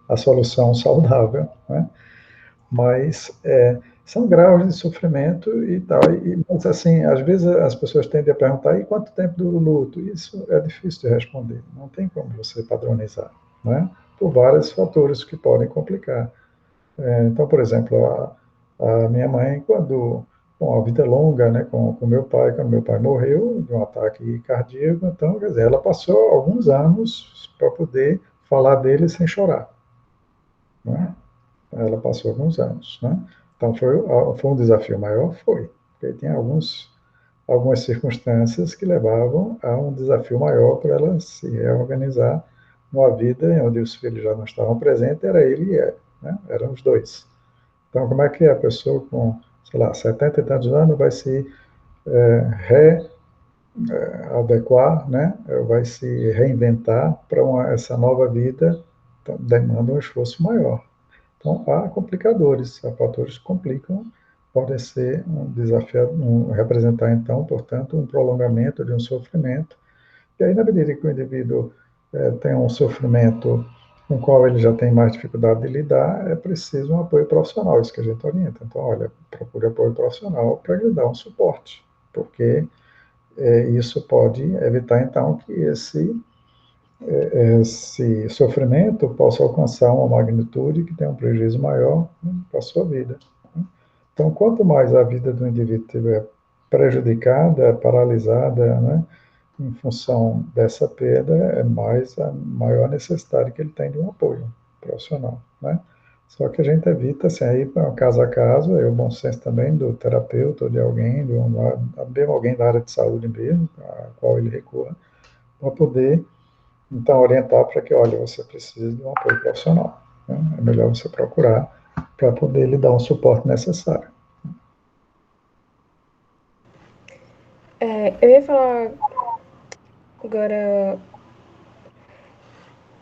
[SPEAKER 5] a solução saudável, né? Mas são graus de sofrimento e tal. Mas, assim, às vezes as pessoas tendem a perguntar, e quanto tempo dura o luto? Isso é difícil de responder. Não tem como você padronizar, né? Por vários fatores que podem complicar. Então, por exemplo, a minha mãe, bom, a vida é longa, né, com meu pai, quando meu pai morreu de um ataque cardíaco, então, quer dizer, ela passou alguns anos para poder falar dele sem chorar, né? Ela passou alguns anos, né? Então, foi um desafio maior? Foi, porque tem algumas circunstâncias que levavam a um desafio maior para ela se reorganizar numa vida onde os filhos já não estavam presentes, era ele e ela, né? Eram os dois. Então, como é que a pessoa com, sei lá, 70 e tantos anos vai se readequar, né? Vai se reinventar para essa nova vida? Então, demanda um esforço maior. Então, há complicadores, há fatores que complicam, pode ser um desafio, representar, então, portanto, um prolongamento de um sofrimento. E aí, na medida que o indivíduo tem um sofrimento com o qual ele já tem mais dificuldade de lidar, é preciso um apoio profissional, isso que a gente orienta. Então, olha, procure apoio profissional para lhe dar um suporte, porque isso pode evitar, então, que esse sofrimento possa alcançar uma magnitude que tenha um prejuízo maior, né, para a sua vida. Então, quanto mais a vida do indivíduo estiver prejudicada, paralisada, né, em função dessa perda, é mais a maior necessidade que ele tem de um apoio profissional, né? Só que a gente evita, assim, aí para caso a caso, é o bom senso também do terapeuta ou de alguém, mesmo alguém da área de saúde mesmo, a qual ele recorra, para poder, então, orientar para que, olha, você precisa de um apoio profissional, né? É melhor você procurar para poder lhe dar um suporte necessário.
[SPEAKER 1] Eu ia falar agora.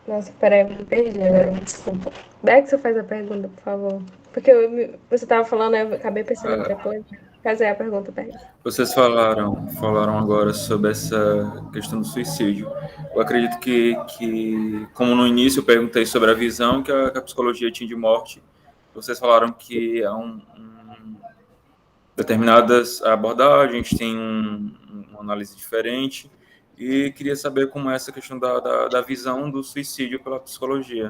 [SPEAKER 1] Nossa, peraí, eu me perdi agora, desculpa. Beck, você faz a pergunta, por favor. Porque você estava falando, eu acabei pensando em outra coisa. Fazer a pergunta, Beck.
[SPEAKER 2] Vocês falaram agora sobre essa questão do suicídio. Eu acredito que como no início eu perguntei sobre a visão que a psicologia tinha de morte, vocês falaram que há determinadas abordagens, a gente tem uma análise diferente, e queria saber como é essa questão da visão do suicídio pela psicologia.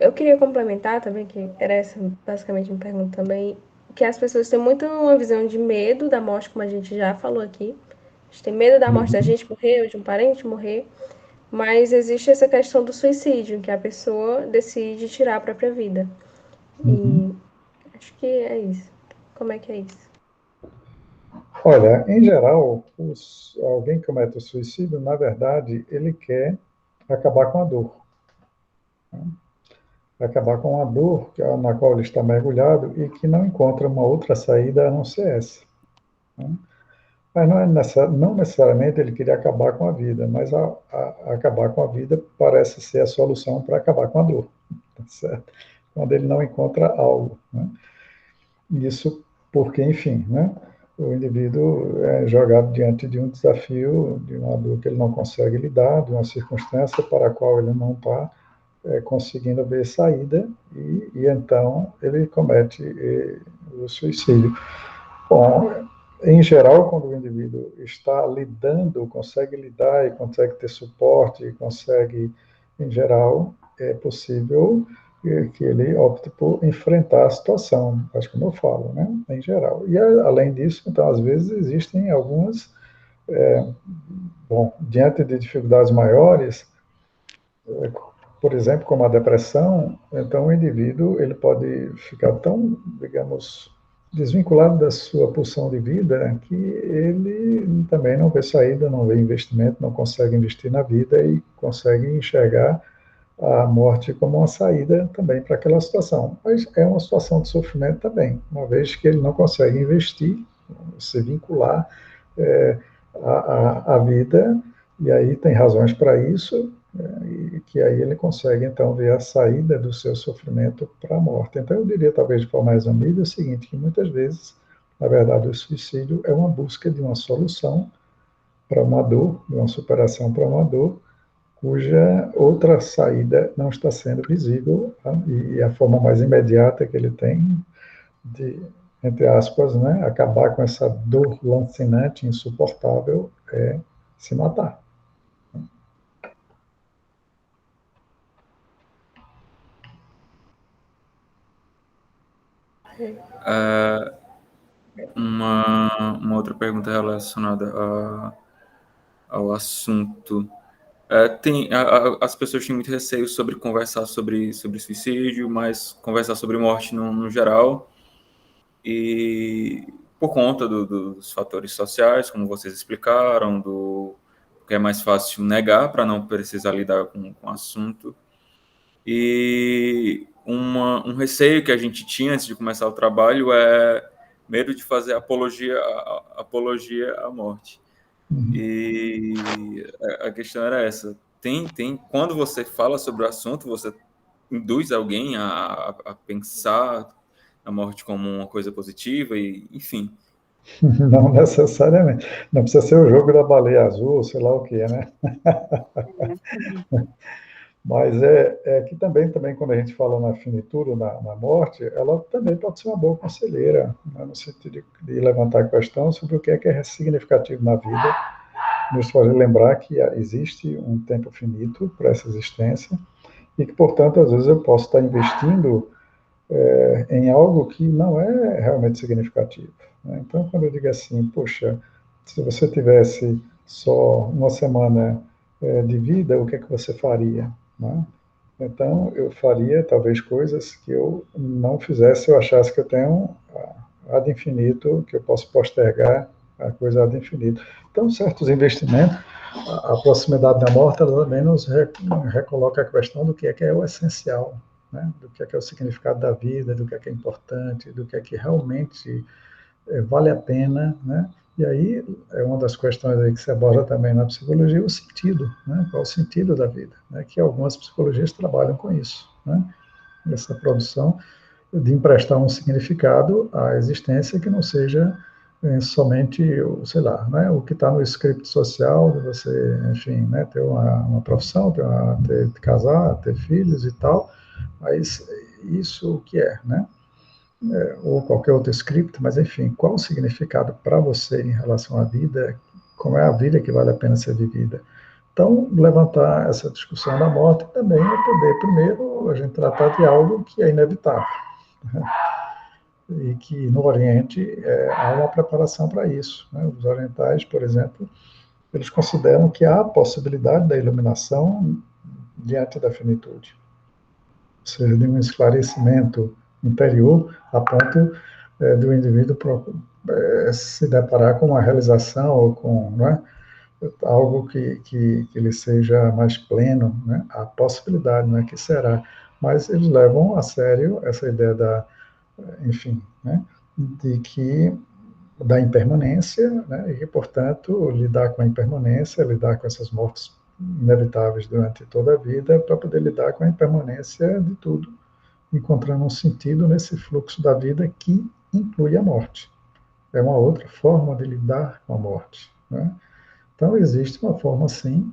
[SPEAKER 1] Eu queria complementar também, que era essa basicamente uma pergunta também, que as pessoas têm muito uma visão de medo da morte, como a gente já falou aqui. A gente tem medo da morte da gente morrer, ou de um parente morrer, mas existe essa questão do suicídio, que a pessoa decide tirar a própria vida. E acho que é isso. Como é que é isso?
[SPEAKER 5] Olha, em geral, alguém que comete o suicídio, na verdade, ele quer acabar com a dor. Né? Acabar com a dor na qual ele está mergulhado e que não encontra uma outra saída a não ser essa. Né? Mas não necessariamente ele queria acabar com a vida, mas acabar com a vida parece ser a solução para acabar com a dor. Tá certo? Quando ele não encontra algo. Né? Isso porque, enfim, né? O indivíduo é jogado diante de um desafio, de uma dor que ele não consegue lidar, de uma circunstância para a qual ele não está conseguindo ver saída, e então ele comete do suicídio. Bom, em geral, quando o indivíduo está lidando, consegue lidar e consegue ter suporte, consegue, em geral, é possível que ele opte por enfrentar a situação, acho como eu falo, né, em geral. E, além disso, então, às vezes, existem algumas, diante de dificuldades maiores, por exemplo, como a depressão, então o indivíduo ele pode ficar tão, digamos, desvinculado da sua pulsão de vida que ele também não vê saída, não vê investimento, não consegue investir na vida e consegue enxergar a morte como uma saída também para aquela situação. Mas é uma situação de sofrimento também, uma vez que ele não consegue investir, se vincular à vida, e aí tem razões para isso, e que aí ele consegue, então, ver a saída do seu sofrimento para a morte. Então, eu diria, talvez, de forma mais humilde, o seguinte, que muitas vezes, na verdade, o suicídio é uma busca de uma solução para uma dor, de uma superação para uma dor, cuja outra saída não está sendo visível, tá? E a forma mais imediata que ele tem de, entre aspas, né, acabar com essa dor lancinante, insuportável, é se matar.
[SPEAKER 2] Uma outra pergunta relacionada ao assunto. As pessoas têm muito receio sobre conversar sobre suicídio, mas conversar sobre morte no geral, e por conta dos fatores sociais, como vocês explicaram, que é mais fácil negar para não precisar lidar com o assunto. E um receio que a gente tinha antes de começar o trabalho é medo de fazer apologia à morte. E a questão era essa. Quando você fala sobre o assunto, você induz alguém a pensar a morte como uma coisa positiva, e enfim.
[SPEAKER 5] Não necessariamente. Não precisa ser o jogo da baleia azul, sei lá o que, né? Mas que também, quando a gente fala na finitude, na morte, ela também pode ser uma boa conselheira, né, no sentido de levantar a questão sobre o que é significativo na vida, nos fazer lembrar que existe um tempo finito para essa existência e que, portanto, às vezes eu posso estar investindo em algo que não é realmente significativo, né? Então, quando eu digo assim, poxa, se você tivesse só uma semana de vida, o que é que você faria, né? Então, eu faria talvez coisas que eu não fizesse se eu achasse que eu tenho ad infinito, que eu posso postergar a coisa ad infinito. Então, certos investimentos, a proximidade da morte, ela também nos recoloca a questão do que é o essencial, né? Do que é o significado da vida, do que é importante, do que realmente vale a pena, né? E aí é uma das questões aí que se aborda também na psicologia, o sentido, né? Qual o sentido da vida, né? Que algumas psicologias trabalham com isso, né? Essa produção de emprestar um significado à existência que não seja somente, sei lá, né? O que está no script social de você, enfim, né? Ter uma profissão, ter casar, ter filhos e tal, mas isso o que é, né? Ou qualquer outro script, mas enfim, qual o significado para você em relação à vida, como é a vida que vale a pena ser vivida. Então, levantar essa discussão da morte também é poder, primeiro, a gente tratar de algo que é inevitável, né? E que no Oriente há uma preparação para isso, né? Os orientais, por exemplo, eles consideram que há a possibilidade da iluminação diante da finitude, ou seja, de um esclarecimento interior a ponto do indivíduo se deparar com uma realização ou com, não é, algo que lhe seja mais pleno, né? A possibilidade, não é que será, mas eles levam a sério essa ideia enfim, né, de que da impermanência, né, e que, portanto, lidar com a impermanência, lidar com essas mortes inevitáveis durante toda a vida, para poder lidar com a impermanência de tudo, encontrando um sentido nesse fluxo da vida que inclui a morte. É uma outra forma de lidar com a morte, né? Então, existe uma forma, sim,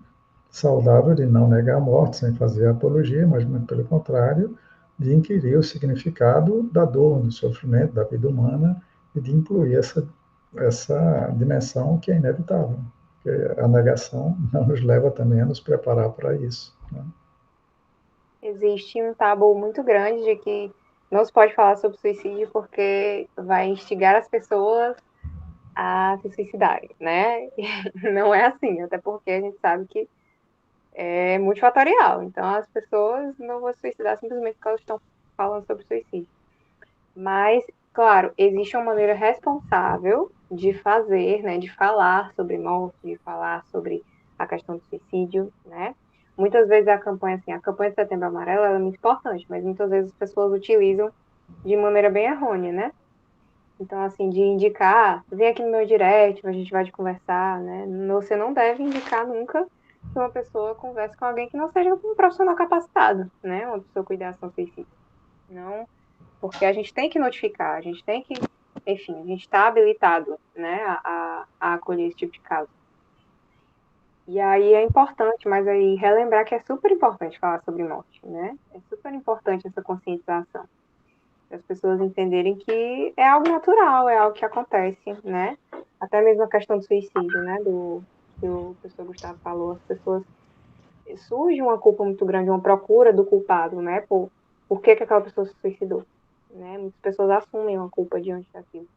[SPEAKER 5] saudável de não negar a morte, sem fazer apologia, mas muito pelo contrário, de inquirir o significado da dor, do sofrimento, da vida humana, e de incluir essa dimensão que é inevitável. Porque a negação não nos leva também a nos preparar para isso, né?
[SPEAKER 6] Existe um tabu muito grande de que não se pode falar sobre suicídio porque vai instigar as pessoas a se suicidarem, né? Não é assim, até porque a gente sabe que é multifatorial. Então, as pessoas não vão se suicidar simplesmente porque elas estão falando sobre suicídio. Mas, claro, existe uma maneira responsável de fazer, né, de falar sobre morte, de falar sobre a questão do suicídio, né? Muitas vezes a campanha de Setembro Amarelo, ela é muito importante, mas muitas vezes as pessoas utilizam de maneira bem errônea, né? Então, assim, de indicar, vem aqui no meu direct, a gente vai te conversar, né? Você não deve indicar nunca que uma pessoa converse com alguém que não seja um profissional capacitado, né? Uma pessoa com ideação suicida. Não, porque a gente tem que notificar, a gente tem que, enfim, a gente está habilitado, né, a acolher esse tipo de caso. E aí é importante, mas aí relembrar que é super importante falar sobre morte, né? É super importante essa conscientização. As pessoas entenderem que é algo natural, é algo que acontece, né? Até mesmo a questão do suicídio, né? Do que o professor Gustavo falou, as pessoas surge uma culpa muito grande, uma procura do culpado, né? Por que aquela pessoa se suicidou, né? Muitas pessoas assumem uma culpa diante daquilo.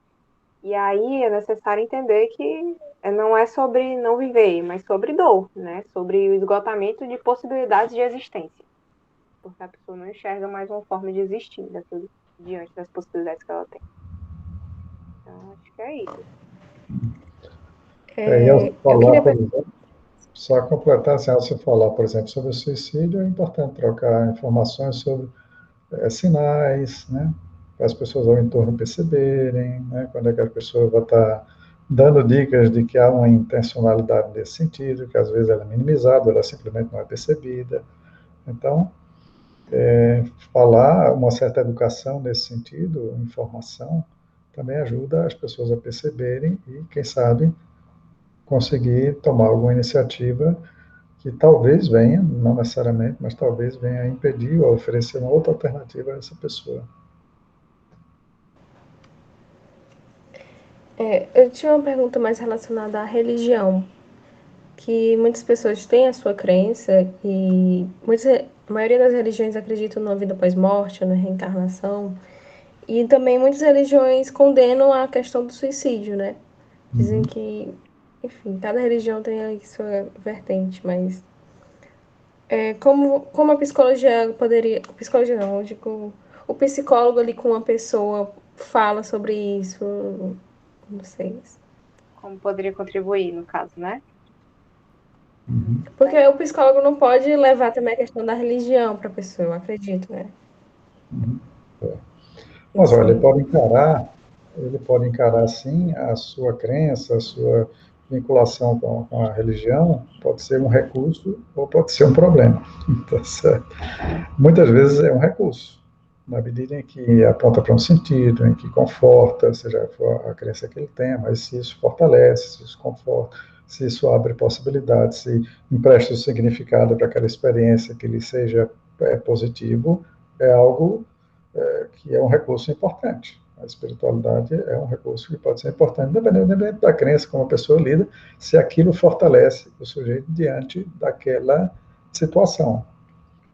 [SPEAKER 6] E aí é necessário entender que não é sobre não viver, mas sobre dor, né? Sobre o esgotamento de possibilidades de existência. Porque a pessoa não enxerga mais uma forma de existir daquilo, diante das possibilidades que ela tem. Então, acho que é isso.
[SPEAKER 5] E ao
[SPEAKER 1] Eu
[SPEAKER 5] falar,
[SPEAKER 1] queria
[SPEAKER 5] por exemplo, só completar, assim, ao se falar, por exemplo, sobre o suicídio, é importante trocar informações sobre sinais, né, para as pessoas ao entorno perceberem, né, quando é que a pessoa vai estar dando dicas de que há uma intencionalidade nesse sentido, que às vezes ela é minimizada, ela simplesmente não é percebida. Então, falar uma certa educação nesse sentido, informação, também ajuda as pessoas a perceberem e, quem sabe, conseguir tomar alguma iniciativa que talvez venha, não necessariamente, mas talvez venha a impedir ou a oferecer uma outra alternativa a essa pessoa.
[SPEAKER 1] Eu tinha uma pergunta mais relacionada à religião, que muitas pessoas têm a sua crença e a maioria das religiões acreditam numa vida pós-morte, na reencarnação, e também muitas religiões condenam a questão do suicídio, né? Dizem que, enfim, cada religião tem aí sua vertente, mas como a psicologia poderia. Psicologia não, eu digo. O psicólogo ali com uma pessoa fala sobre isso. Não sei.
[SPEAKER 6] Como poderia contribuir, no caso, né?
[SPEAKER 1] Porque o psicólogo não pode levar também a questão da religião para a pessoa, eu acredito, né?
[SPEAKER 5] Mas olha, ele pode encarar sim a sua crença, a sua vinculação com a religião, pode ser um recurso ou pode ser um problema. Tá certo? Muitas vezes é um recurso, na medida em que aponta para um sentido, em que conforta, seja for a crença que ele tenha, mas se isso fortalece, se isso conforta, se isso abre possibilidades, se empresta o significado para aquela experiência que lhe seja positivo, é algo que é um recurso importante. A espiritualidade é um recurso que pode ser importante, independente da crença como a pessoa lida, se aquilo fortalece o sujeito diante daquela situação.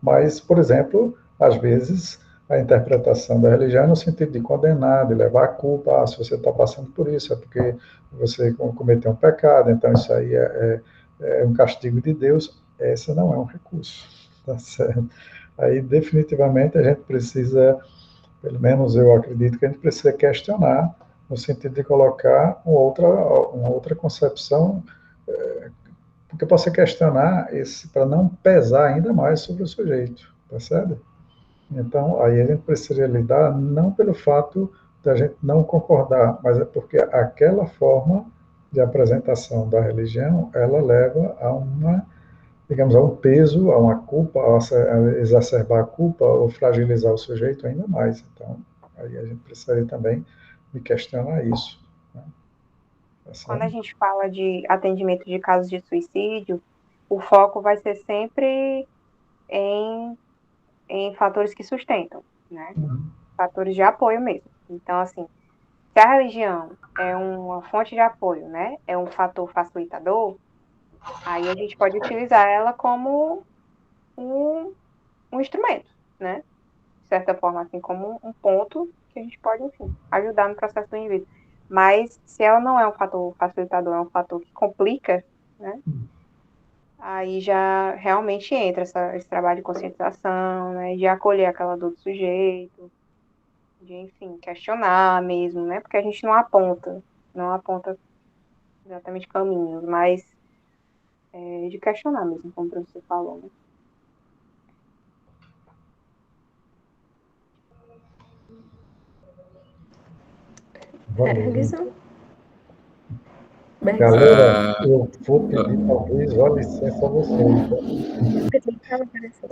[SPEAKER 5] Mas, por exemplo, às vezes a interpretação da religião é no sentido de condenar, de levar a culpa, se você está passando por isso, é porque você cometeu um pecado, então isso aí é um castigo de Deus. Esse não é um recurso, tá certo? Aí, definitivamente, a gente precisa, pelo menos eu acredito que a gente precisa questionar, no sentido de colocar uma outra concepção, porque possa questionar esse, para não pesar ainda mais sobre o sujeito, percebe? Então, aí a gente precisaria lidar não pelo fato da gente não concordar, mas é porque aquela forma de apresentação da religião, ela leva a uma, digamos, a um peso, a uma culpa, a exacerbar a culpa ou fragilizar o sujeito ainda mais. Então, aí a gente precisaria também de questionar isso, né?
[SPEAKER 6] Quando a gente fala de atendimento de casos de suicídio, o foco vai ser sempre em fatores que sustentam, né? Fatores de apoio mesmo. Então, assim, se a religião é uma fonte de apoio, né? É um fator facilitador, aí a gente pode utilizar ela como um instrumento, né? De certa forma, assim, como um ponto que a gente pode, enfim, ajudar no processo do indivíduo. Mas se ela não é um fator facilitador, é um fator que complica, né? Aí já realmente entra esse trabalho de conscientização, né? De acolher aquela dor do sujeito, de, enfim, questionar mesmo, né? Porque a gente não aponta exatamente caminhos, mas de questionar mesmo, como o professor falou, né?
[SPEAKER 5] Valeu.
[SPEAKER 1] Realizou.
[SPEAKER 5] Galera, eu vou pedir talvez uma licença a vocês,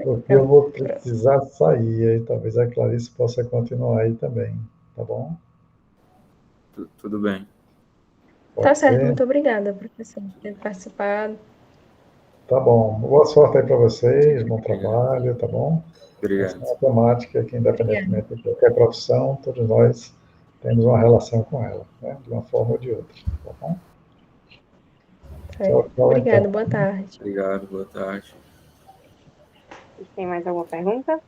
[SPEAKER 5] porque eu vou precisar sair, aí talvez a Clarice possa continuar aí também, tá bom?
[SPEAKER 2] Tudo bem.
[SPEAKER 1] Tá
[SPEAKER 5] Pode
[SPEAKER 1] certo,
[SPEAKER 5] ser?
[SPEAKER 1] muito obrigada, professor, por ter participado.
[SPEAKER 5] Tá bom. Boa sorte aí para vocês, bom
[SPEAKER 2] Obrigado.
[SPEAKER 5] trabalho, tá bom? Essa
[SPEAKER 2] Obrigado.
[SPEAKER 5] é uma temática que, independentemente de qualquer profissão, todos nós temos uma relação com ela, né? De uma forma ou de outra, tá bom? Tchau, tchau,
[SPEAKER 1] Obrigada,
[SPEAKER 5] então.
[SPEAKER 1] boa tarde.
[SPEAKER 2] Obrigado, boa tarde.
[SPEAKER 6] Tem mais alguma pergunta?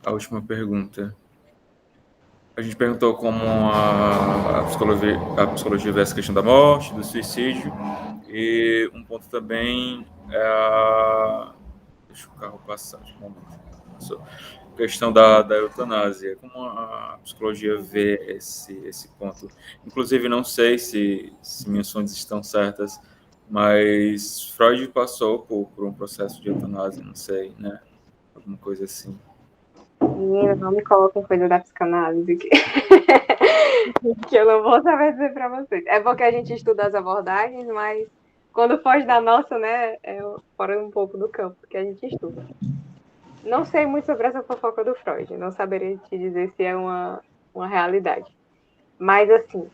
[SPEAKER 2] A última pergunta. A gente perguntou como a psicologia vê essa questão da morte, do suicídio, e um ponto também é deixa o carro passar, de um momento. Passou. A questão da eutanásia. Como a psicologia vê esse ponto? Inclusive, não sei se minhas fontes estão certas, mas Freud passou por um processo de eutanásia, não sei, né? Alguma coisa assim.
[SPEAKER 6] Menina, não me coloquem coisa da psicanálise que... que eu não vou saber dizer para vocês. É porque a gente estuda as abordagens, mas quando foge da nossa, né, é fora um pouco do campo que a gente estuda. Não sei muito sobre essa fofoca do Freud, não saberia te dizer se é uma realidade. Mas, assim,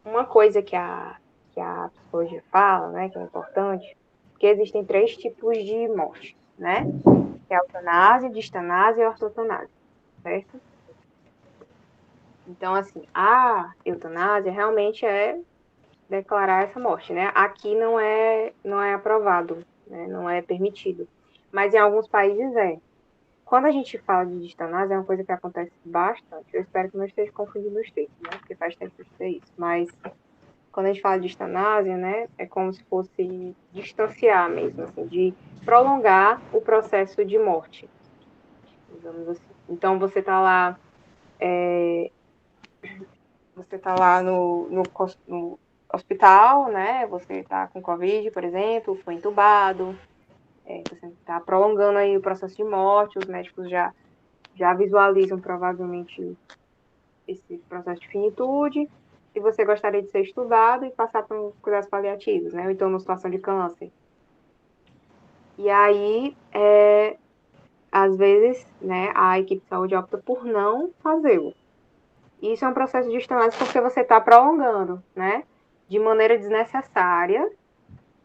[SPEAKER 6] uma coisa que a psicologia fala, né, que é importante, que existem 3 tipos de morte, né? Que é a eutanásia, distanásia e ortotanásia, certo? Então, assim, a eutanásia realmente é declarar essa morte, né? Aqui não é aprovado, né? Não é permitido. Mas em alguns países é. Quando a gente fala de distanásia, é uma coisa que acontece bastante. Eu espero que não esteja confundindo os termos, né? Porque faz tempo que eu estudei isso. Mas quando a gente fala de distanásia, né? É como se fosse distanciar mesmo, assim, de prolongar o processo de morte, digamos assim. Então, você está lá no hospital, né? Você está com Covid, por exemplo, foi entubado, você está prolongando aí o processo de morte, os médicos já visualizam provavelmente esse processo de finitude, e você gostaria de ser estudado e passar por cuidados paliativos, né? Ou então numa situação de câncer. E aí, às vezes, né, a equipe de saúde opta por não fazê-lo. Isso é um processo de estanase porque você está prolongando, né? De maneira desnecessária,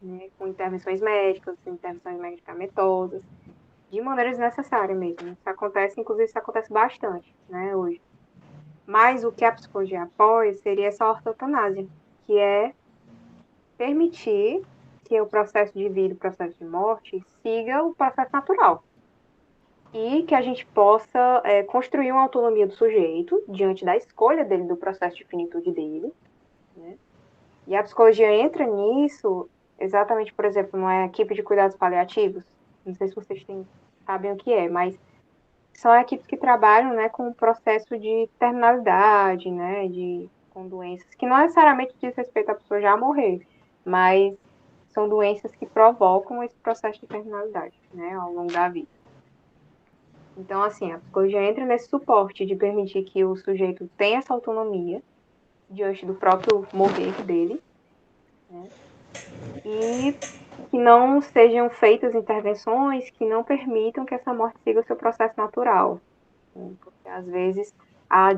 [SPEAKER 6] né? Com intervenções médicas, intervenções medicamentosas, de maneira desnecessária mesmo. Isso acontece, inclusive, isso acontece bastante, né, hoje. Mas o que a psicologia apoia seria essa ortotanásia, que é permitir que o processo de vida, o processo de morte, siga o processo natural. E que a gente possa construir uma autonomia do sujeito diante da escolha dele, do processo de finitude dele, né? E a psicologia entra nisso exatamente, por exemplo, numa equipe de cuidados paliativos. Não sei se vocês sabem o que é, mas são equipes que trabalham, né, com o processo de terminalidade, né, com doenças que não necessariamente diz respeito à pessoa já morrer, mas são doenças que provocam esse processo de terminalidade, né, ao longo da vida. Então, assim, a psicologia entra nesse suporte de permitir que o sujeito tenha essa autonomia diante do próprio morrer dele, né? E que não sejam feitas intervenções que não permitam que essa morte siga o seu processo natural, né? Porque, às vezes, há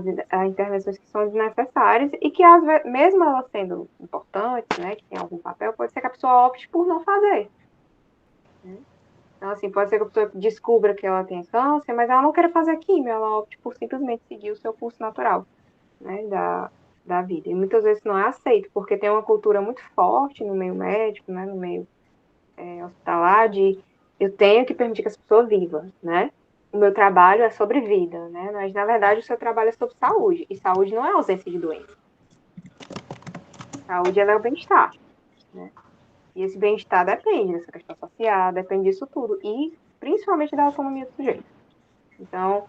[SPEAKER 6] intervenções que são desnecessárias e que, mesmo elas sendo importantes, né, que tem algum papel, pode ser que a pessoa opte por não fazer, né? Então, assim, pode ser que a pessoa descubra que ela tem câncer, mas ela não quer fazer químio, ela opte por simplesmente seguir o seu curso natural, né, da vida. E muitas vezes não é aceito, porque tem uma cultura muito forte no meio médico, né, no meio hospitalar, de eu tenho que permitir que essa pessoa viva, né? O meu trabalho é sobre vida, né? Mas, na verdade, o seu trabalho é sobre saúde. E saúde não é ausência de doença. Saúde ela é o bem-estar, né? E esse bem-estar depende dessa questão social, depende disso tudo. E, principalmente, da autonomia do sujeito. Então,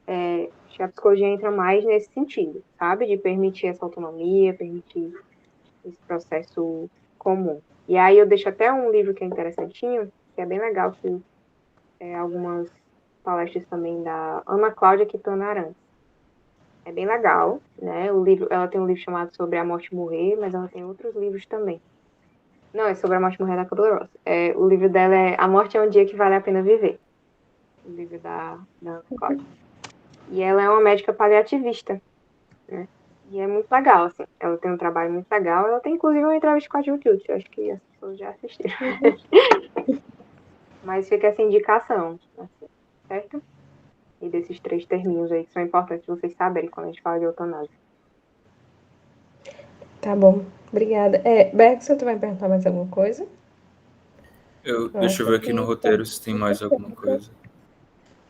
[SPEAKER 6] acho que a psicologia entra mais nesse sentido, sabe? De permitir essa autonomia, permitir esse processo comum. E aí eu deixo até um livro que é interessantinho, que é bem legal, que algumas palestras também da Ana Cláudia Quintana Arantes. É bem legal, né? O livro, ela tem um livro chamado Sobre a Morte e Morrer, mas ela tem outros livros também. Não, é Sobre a Morte e Morrer da Codorosa. O livro dela é A Morte é um Dia que Vale a Pena Viver. O livro da Ana Cláudia. E ela é uma médica paliativista, né? E é muito legal, assim. Ela tem um trabalho muito legal. Ela tem, inclusive, uma entrevista com a Jill Tilt. Acho que as pessoas já assistiram. Mas fica essa indicação, assim, certo? E desses 3 terminhos aí que são importantes vocês saberem quando a gente fala de eutanásia.
[SPEAKER 1] Tá bom, obrigada. Bergson, tu vai perguntar mais alguma coisa?
[SPEAKER 2] Deixa eu ver aqui no roteiro se tem mais alguma coisa.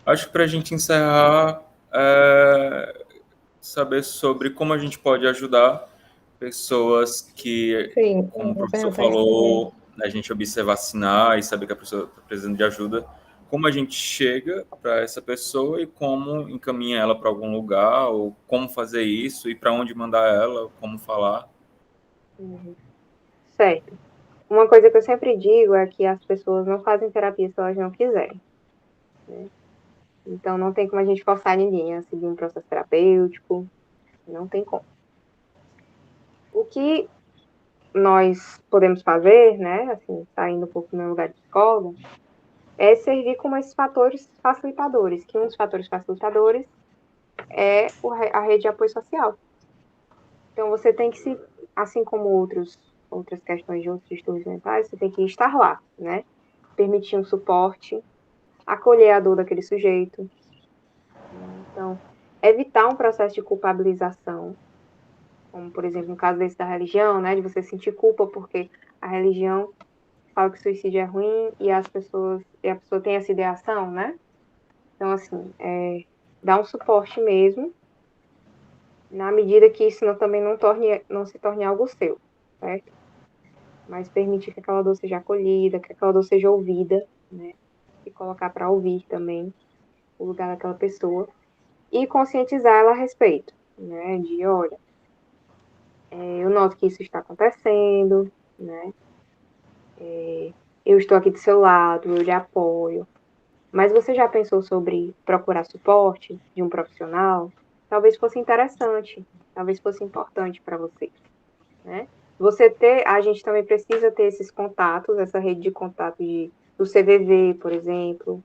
[SPEAKER 2] Acho que para a gente encerrar, saber sobre como a gente pode ajudar pessoas que,
[SPEAKER 1] Sim,
[SPEAKER 2] como o
[SPEAKER 1] vou
[SPEAKER 2] professor
[SPEAKER 1] perguntar isso
[SPEAKER 2] falou, a gente observar sinais e saber que a pessoa está precisando de ajuda, como a gente chega para essa pessoa e como encaminha ela para algum lugar, ou como fazer isso e para onde mandar ela, como falar.
[SPEAKER 6] Uhum. Certo. Uma coisa que eu sempre digo é que as pessoas não fazem terapia se elas não quiserem, né? Então, não tem como a gente forçar ninguém a seguir um processo terapêutico, não tem como. O que nós podemos fazer, né, assim, saindo um pouco do meu lugar de psicóloga, é servir como esses fatores facilitadores, que um dos fatores facilitadores é a rede de apoio social. Então, você tem que se, assim como outras questões de outros distúrbios mentais, você tem que estar lá, né? Permitir um suporte, acolher a dor daquele sujeito, né? Então, evitar um processo de culpabilização, como, por exemplo, no caso desse da religião, né? De você sentir culpa porque a religião fala que suicídio é ruim e a pessoa tem essa ideação, né? Então, assim, dar um suporte mesmo, na medida que isso também não se torne algo seu, certo? Mas permitir que aquela dor seja acolhida, que aquela dor seja ouvida, né? E colocar para ouvir também o lugar daquela pessoa e conscientizar ela a respeito, né? De, olha, eu noto que isso está acontecendo, né? Eu estou aqui do seu lado, eu lhe apoio. Mas você já pensou sobre procurar suporte de um profissional? Talvez fosse interessante, talvez fosse importante para você, né? A gente também precisa ter esses contatos, essa rede de contato do CVV, por exemplo,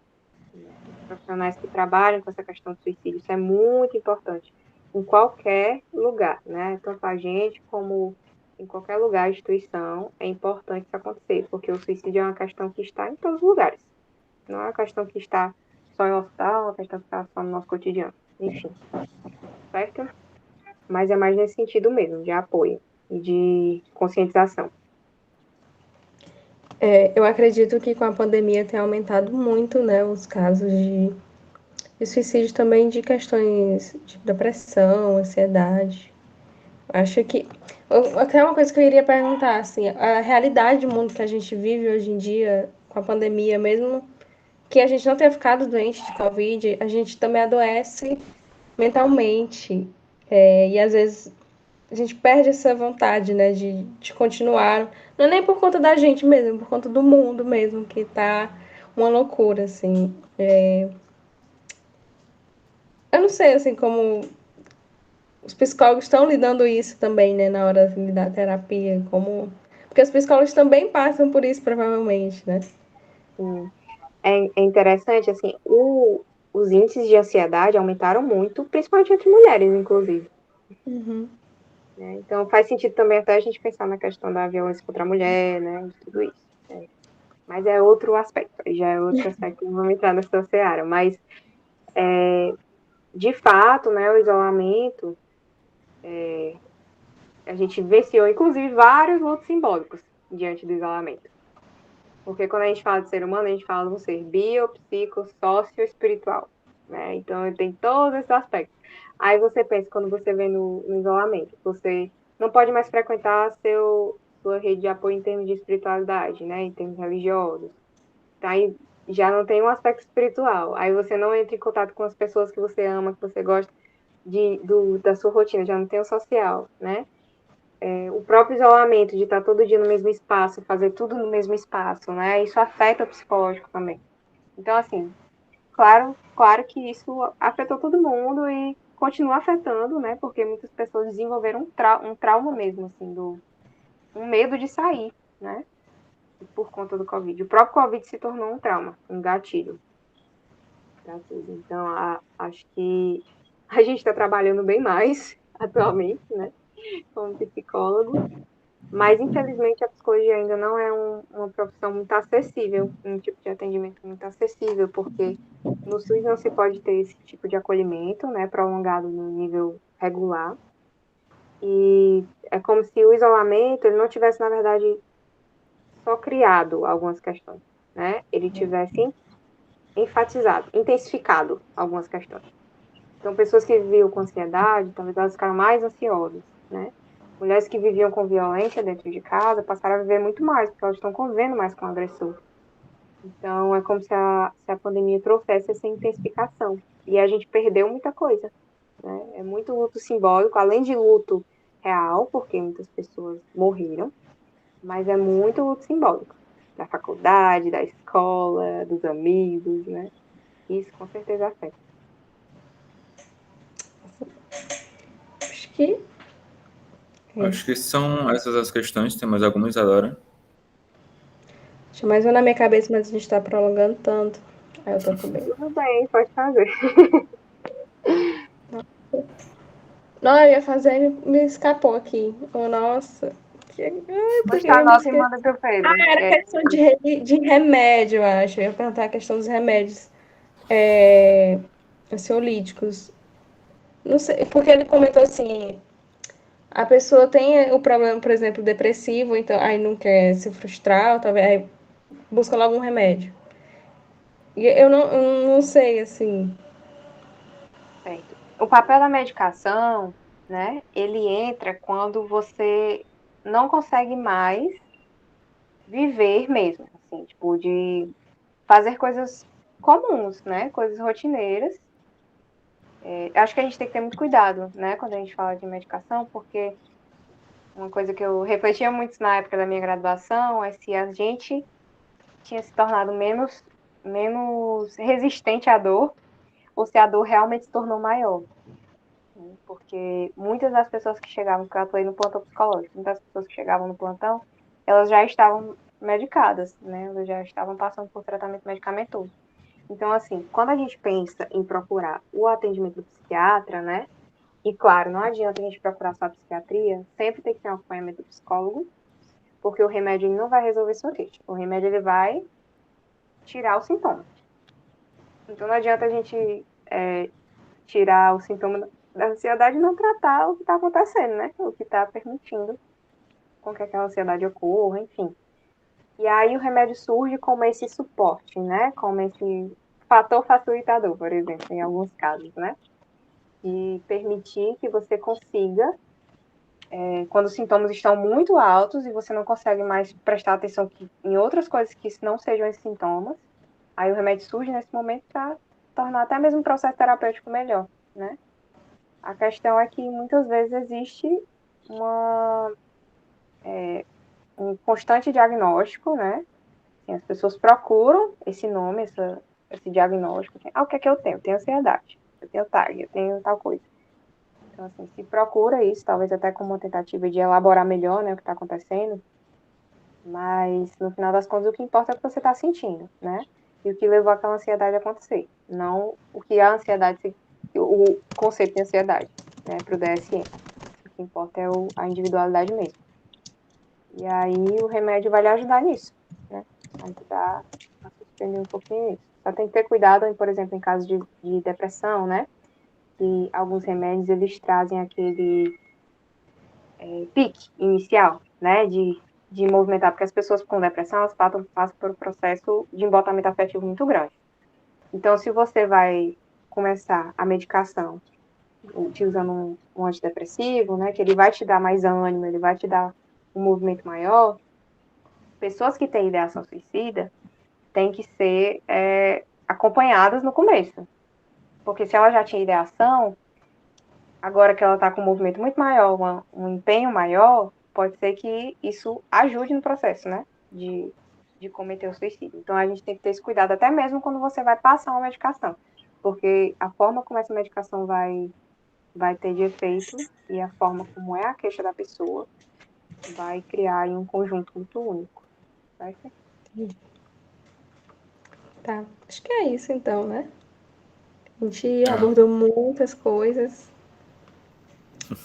[SPEAKER 6] né? Os profissionais que trabalham com essa questão do suicídio, isso é muito importante, em qualquer lugar, né? Tanto a gente como em qualquer lugar, instituição, é importante isso acontecer, porque o suicídio é uma questão que está em todos os lugares. Não é uma questão que está só em hospital, é uma questão que está só no nosso cotidiano. Enfim, certo? Mas é mais nesse sentido mesmo, de apoio e de conscientização.
[SPEAKER 1] Eu acredito que com a pandemia tem aumentado muito, né, os casos de suicídio também de questões de depressão, ansiedade. Acho que até uma coisa que eu iria perguntar, assim, a realidade do mundo que a gente vive hoje em dia, com a pandemia, mesmo que a gente não tenha ficado doente de Covid, a gente também adoece mentalmente. E às vezes a gente perde essa vontade, né, de continuar. Não é nem por conta da gente mesmo, é por conta do mundo mesmo, que tá uma loucura, assim. Eu não sei, assim, como os psicólogos estão lidando isso também, né, na hora assim, da terapia, como... Porque os psicólogos também passam por isso, provavelmente, né?
[SPEAKER 6] É interessante, assim, os índices de ansiedade aumentaram muito, principalmente entre mulheres, inclusive.
[SPEAKER 1] Uhum.
[SPEAKER 6] Né? Então, faz sentido também até a gente pensar na questão da violência contra a mulher, né, de tudo isso. Mas é outro aspecto, já é outro aspecto, não vamos entrar nessa seara. Mas, de fato, né, o isolamento, a gente vivenciou, inclusive, vários lutos simbólicos diante do isolamento. Porque quando a gente fala de ser humano, a gente fala de um ser bio, psico, sócio, espiritual. Né? Então, tem todos esses aspectos. Aí você pensa, quando você vê no isolamento, você não pode mais frequentar sua rede de apoio em termos de espiritualidade, né? Em termos religiosos. Então, aí já não tem um aspecto espiritual. Aí você não entra em contato com as pessoas que você ama, que você gosta da sua rotina, já não tem o social, né? O próprio isolamento de estar todo dia no mesmo espaço, fazer tudo no mesmo espaço, né? Isso afeta o psicológico também. Então, assim, claro que isso afetou todo mundo e continua afetando, né? Porque muitas pessoas desenvolveram um trauma mesmo, assim, um medo de sair, né? Por conta do Covid. O próprio Covid se tornou um trauma, um gatilho. Então, acho que a gente está trabalhando bem mais atualmente, né? Como psicólogo. Mas, infelizmente, a psicologia ainda não é uma profissão muito acessível, um tipo de atendimento muito acessível, porque no SUS não se pode ter esse tipo de acolhimento, né, prolongado no nível regular. E é como se o isolamento ele não tivesse, na verdade, só criado algumas questões, né? Ele tivesse enfatizado, intensificado algumas questões. Então, pessoas que viviam com ansiedade, talvez elas ficaram mais ansiosas, né? Mulheres que viviam com violência dentro de casa passaram a viver muito mais, porque elas estão convivendo mais com o agressor. Então, é como se a pandemia trouxesse essa intensificação. E a gente perdeu muita coisa, né? É muito luto simbólico, além de luto real, porque muitas pessoas morreram, mas é muito luto simbólico. Da faculdade, da escola, dos amigos, né? Isso com certeza afeta.
[SPEAKER 1] Acho que
[SPEAKER 2] Acho que são essas as questões. Tem mais algumas, Isadora?
[SPEAKER 1] tinha mais uma na minha cabeça, mas a gente tá prolongando tanto. Aí eu tô com medo.
[SPEAKER 6] Tudo bem, pode fazer.
[SPEAKER 1] Não, eu ia fazer e me escapou aqui. Oh, nossa. Ai, porque
[SPEAKER 6] Postar a
[SPEAKER 1] eu me
[SPEAKER 6] nota e
[SPEAKER 1] esqueci.
[SPEAKER 6] manda pro Pedro.
[SPEAKER 1] Ah, era questão de remédio, eu acho. Eu ia perguntar a questão dos remédios ansiolíticos. Não sei, porque ele comentou assim, a pessoa tem o problema, por exemplo, depressivo, então aí não quer se frustrar, ou talvez aí busca logo um remédio. E eu não sei, assim.
[SPEAKER 6] Certo. O papel da medicação, né, ele entra quando você não consegue mais viver mesmo, assim, tipo, de fazer coisas comuns, né, coisas rotineiras. Acho que a gente tem que ter muito cuidado, né, quando a gente fala de medicação, porque uma coisa que eu refletia muito na época da minha graduação é se a gente tinha se tornado menos resistente à dor, ou se a dor realmente se tornou maior. Porque muitas das pessoas que chegavam, porque eu atuei no plantão psicológico, muitas das pessoas que chegavam no plantão, elas já estavam medicadas, né? Elas já estavam passando por tratamento medicamentoso. Então, assim, quando a gente pensa em procurar o atendimento do psiquiatra, né? E, claro, não adianta a gente procurar só a psiquiatria, sempre tem que ter um acompanhamento do psicólogo, porque o remédio ele não vai resolver sua queixa. O remédio ele vai tirar o sintoma. Então, não adianta a gente tirar o sintoma da ansiedade e não tratar o que está acontecendo, né? O que está permitindo com que aquela ansiedade ocorra, enfim. E aí o remédio surge como esse suporte, né? Como esse fator facilitador, por exemplo, em alguns casos, né? E permitir que você consiga, quando os sintomas estão muito altos e você não consegue mais prestar atenção em outras coisas que não sejam esses sintomas, aí o remédio surge nesse momento para tornar até mesmo o processo terapêutico melhor, né? A questão é que muitas vezes existe um constante diagnóstico, né? Assim, as pessoas procuram esse nome, esse diagnóstico. O que é que eu tenho? Eu tenho ansiedade, eu tenho TAG, eu tenho tal coisa. Então, assim, se procura isso, talvez até como uma tentativa de elaborar melhor, né, o que está acontecendo, mas no final das contas o que importa é o que você está sentindo, né? E o que levou aquela ansiedade a acontecer, não o que a ansiedade, o conceito de ansiedade, né, para o DSM. O que importa é a individualidade mesmo. E aí o remédio vai lhe ajudar nisso, né? A ajudar a suspender um pouquinho isso. Só tem que ter cuidado, por exemplo, em caso de depressão, né? Que alguns remédios, eles trazem aquele pique inicial, né? De movimentar, porque as pessoas com depressão, elas passam por um processo de embotamento afetivo muito grande. Então, se você vai começar a medicação utilizando um antidepressivo, né, que ele vai te dar mais ânimo, ele vai te dar um movimento maior, pessoas que têm ideação suicida têm que ser acompanhadas no começo. Porque se ela já tinha ideação, agora que ela está com um movimento muito maior, um empenho maior, pode ser que isso ajude no processo, né, de cometer o suicídio. Então, a gente tem que ter esse cuidado, até mesmo quando você vai passar uma medicação. Porque a forma como essa medicação vai ter de efeito e a forma como é a queixa da pessoa vai criar aí um conjunto muito único. Certo?
[SPEAKER 1] Tá, acho que é isso então, né? A gente abordou muitas coisas.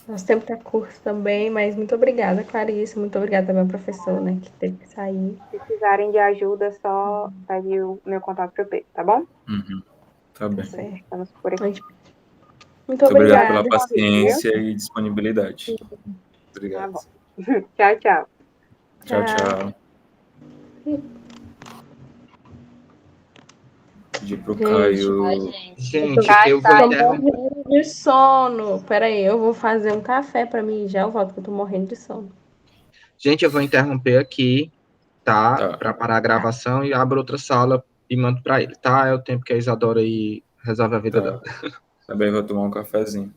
[SPEAKER 1] Nosso tempo tá curto também, mas muito obrigada, Clarice. Muito obrigada também ao professor, né, que teve que sair.
[SPEAKER 6] Se precisarem de ajuda, só pegue o meu contato pro Pedro, tá bom?
[SPEAKER 2] Tá bem.
[SPEAKER 1] Certo.
[SPEAKER 6] Estamos por aqui.
[SPEAKER 1] Muito
[SPEAKER 2] Muito obrigado
[SPEAKER 1] obrigada.
[SPEAKER 2] pela paciência e disponibilidade.
[SPEAKER 6] Tá
[SPEAKER 2] Obrigado.
[SPEAKER 6] bom. Tchau, tchau.
[SPEAKER 2] Tchau, tchau. Pedir pro Caio.
[SPEAKER 3] Ai, gente.
[SPEAKER 7] Gente,
[SPEAKER 6] Vai,
[SPEAKER 7] eu vou
[SPEAKER 6] vai.
[SPEAKER 1] Tô
[SPEAKER 7] interromper.
[SPEAKER 1] morrendo de sono. Pera aí, eu vou fazer um café pra mim e já eu volto, que eu tô morrendo de sono.
[SPEAKER 7] Gente, eu vou interromper aqui, tá?
[SPEAKER 2] Tá.
[SPEAKER 7] Para parar a gravação e abro outra sala e mando para ele, tá? É o tempo que a Isadora aí resolve a vida dela.
[SPEAKER 2] Também vou tomar um cafezinho.